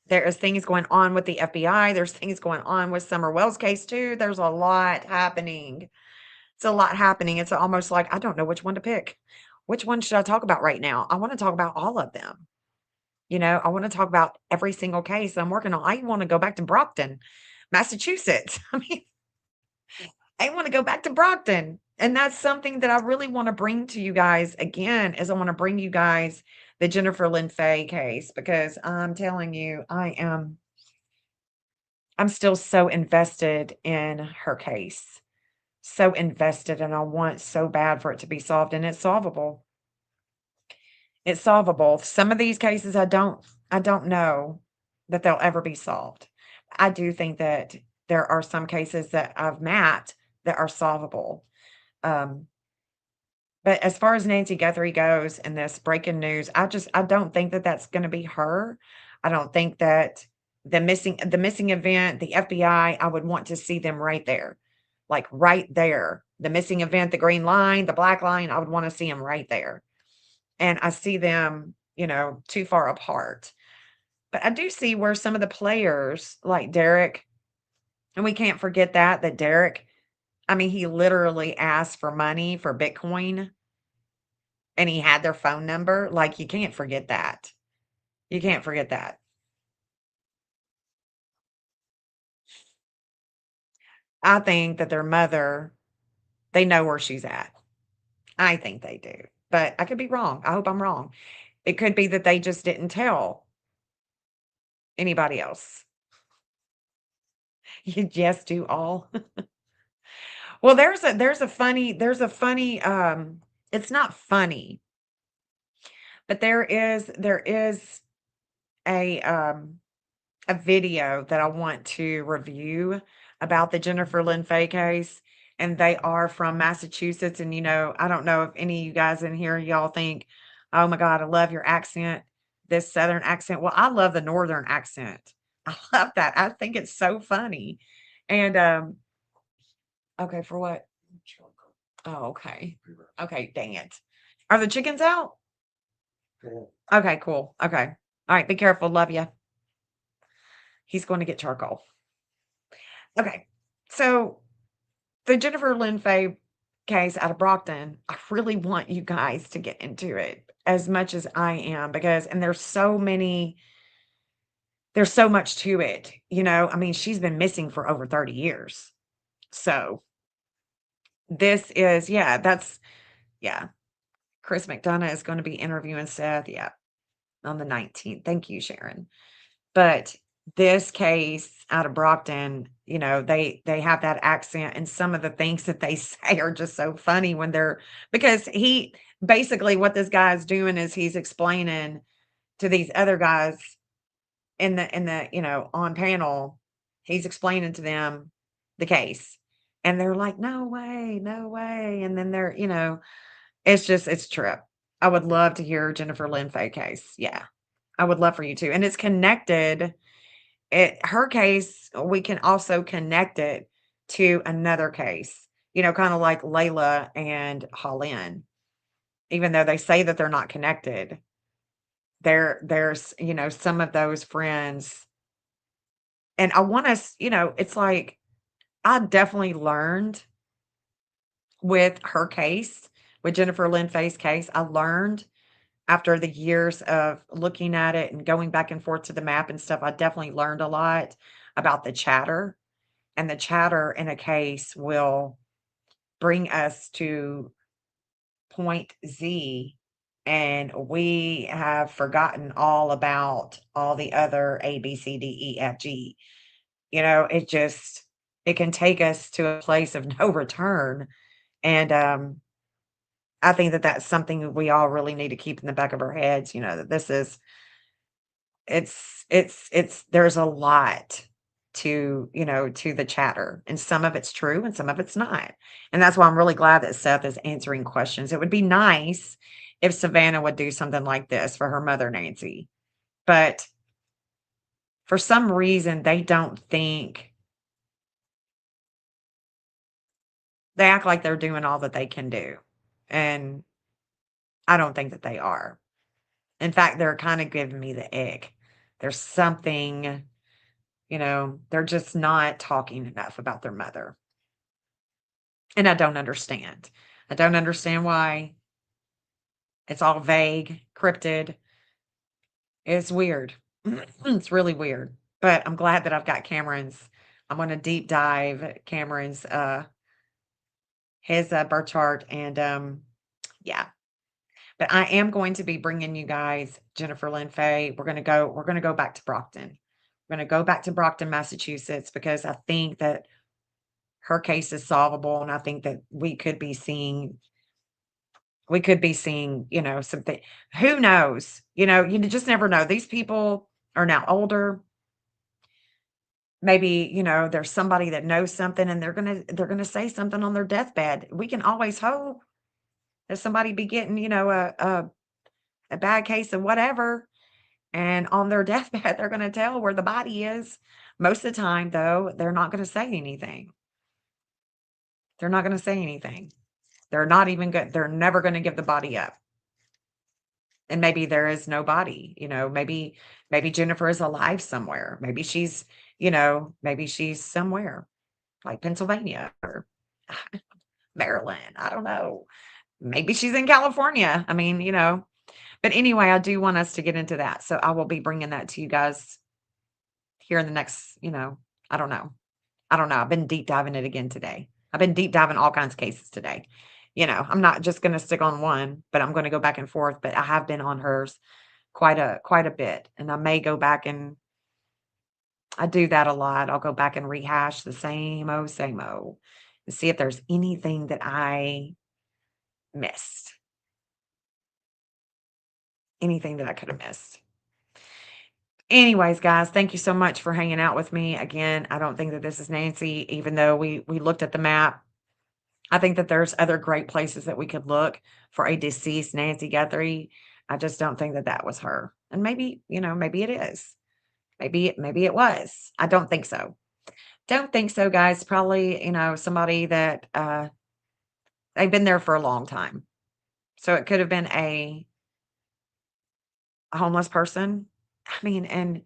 There is things going on with the FBI. There's things going on with Summer Wells' case too. There's a lot happening. It's a lot happening. It's almost like I don't know which one to pick. Which one should I talk about right now? I want to talk about all of them. I want to talk about every single case I'm working on. I want to go back to Brockton, Massachusetts. I want to go back to Brockton. And that's something that I really want to bring to you guys again, is I want to bring you guys the Jennifer Lynn Fay case, because I'm telling you, I'm still so invested in her case. So invested, and I want so bad for it to be solved, and it's solvable. It's solvable. Some of these cases I don't know that they'll ever be solved. I do think that there are some cases that I've met that are solvable. But as far as Nancy Guthrie goes in this breaking news, I don't think that that's going to be her. I don't think that the missing event, the FBI, I would want to see them right there. Like right there. The missing event, the green line, the black line, I would want to see them right there. And I see them, too far apart. But I do see where some of the players like Derek, and we can't forget that Derek, he literally asked for money for Bitcoin, and he had their phone number. Like, you can't forget that. You can't forget that. I think that their mother, they know where she's at. I think they do. But I could be wrong. I hope I'm wrong. It could be that they just didn't tell anybody else. You just do all. Well, there's a funny, it's not funny, but there is a video that I want to review about the Jennifer Lynn Fay case, and they are from Massachusetts. And I don't know if any of you guys in here, y'all think, oh my God, I love your accent, this Southern accent. Well, I love the Northern accent. I love that. I think it's so funny. And okay, for what? Oh, okay. Okay, dang it. Are the chickens out? Okay, cool. Okay. All right, be careful. Love you. He's going to get charcoal. Okay. So the Jennifer Lynn Fay case out of Brockton, I really want you guys to get into it as much as I am because and there's so much to it, I mean, she's been missing for over 30 years. So, this is yeah. Chris McDonough is gonna be interviewing Seth, yeah, on the 19th. Thank you, Sharon. But this case out of Brockton, they have that accent, and some of the things that they say are just so funny when they're because he basically what this guy's doing is he's explaining to these other guys in the on panel, he's explaining to them the case. And they're like, no way, no way. And then it's trip. I would love to hear Jennifer Lynn Fay case. Yeah. I would love for you to. And it's connected. Her case, we can also connect it to another case, kind of like Layla and Holland. Even though they say that they're not connected, there's some of those friends. And I want us, it's like I definitely learned with her case, with Jennifer Lynn Fay's case, I learned after the years of looking at it and going back and forth to the map and stuff, I definitely learned a lot about the chatter. And the chatter in a case will bring us to point Z. And we have forgotten all about all the other A, B, C, D, E, F, G. It can take us to a place of no return. And I think that that's something that we all really need to keep in the back of our heads, that this is there's a lot to the chatter, and some of it's true and some of it's not. And that's why I'm really glad that Seth is answering questions. It would be nice if Savannah would do something like this for her mother, Nancy. But for some reason, they don't think they act like they're doing all that they can do. And I don't think that they are. In fact, they're kind of giving me the ick. There's something, they're just not talking enough about their mother. And I don't understand. I don't understand why. It's all vague, cryptid. It's weird. It's really weird. But I'm glad that I've got Cameron's. I'm going to deep dive Cameron's his birth chart and yeah. But I am going to be bringing you guys Jennifer Lynn Fay. We're going to go back to Brockton. We're going to go back to Brockton, Massachusetts, because I think that her case is solvable. And I think that we could be seeing, something. Who knows? You just never know. These people are now older. Maybe, there's somebody that knows something and they're going to say something on their deathbed. We can always hope that somebody be getting, a bad case of whatever, and on their deathbed, they're going to tell where the body is. Most of the time, though, they're not going to say anything. They're not going to say anything. They're not even good. They're never going to give the body up. And maybe there is no body, maybe Jennifer is alive somewhere. Maybe she's somewhere like Pennsylvania or Maryland. I don't know. Maybe she's in California. I mean, but anyway, I do want us to get into that. So I will be bringing that to you guys here in the next, I don't know. I've been deep diving it again today. I've been deep diving all kinds of cases today. I'm not just going to stick on one, but I'm going to go back and forth. But I have been on hers quite a bit. And I may go back and I do that a lot. I'll go back and rehash the same old and see if there's anything that I missed. Anything that I could have missed. Anyways, guys, thank you so much for hanging out with me. Again, I don't think that this is Nancy, even though we looked at the map. I think that there's other great places that we could look for a deceased Nancy Guthrie. I just don't think that that was her. And maybe, maybe it is. Maybe it was. I don't think so. Don't think so, guys. Probably, somebody that they've been there for a long time. So it could have been a homeless person. I mean, and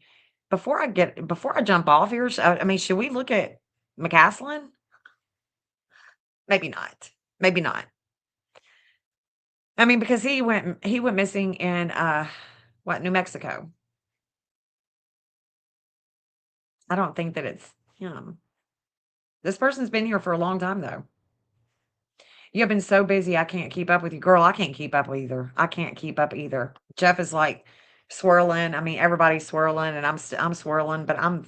before I jump off here, should we look at McCaslin? Maybe not. Maybe not. I mean, because he went missing in New Mexico. I don't think that it's him. This person's been here for a long time though. You have been so busy, I can't keep up with you. Girl, I can't keep up either. I can't keep up either. Jeff is like swirling. I mean, everybody's swirling and I'm swirling, but I'm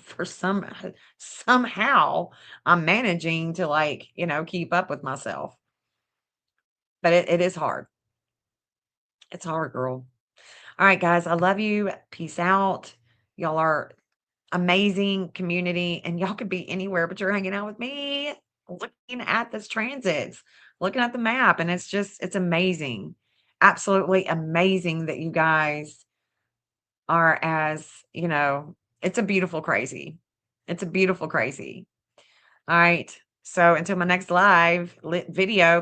somehow I'm managing to like, keep up with myself. But it is hard. It's hard, girl. All right, guys, I love you. Peace out. Y'all are amazing community, and y'all could be anywhere, but you're hanging out with me, looking at this transits, looking at the map, and it's amazing. Absolutely amazing that you guys are it's a beautiful crazy. It's a beautiful crazy. All right. So until my next live video,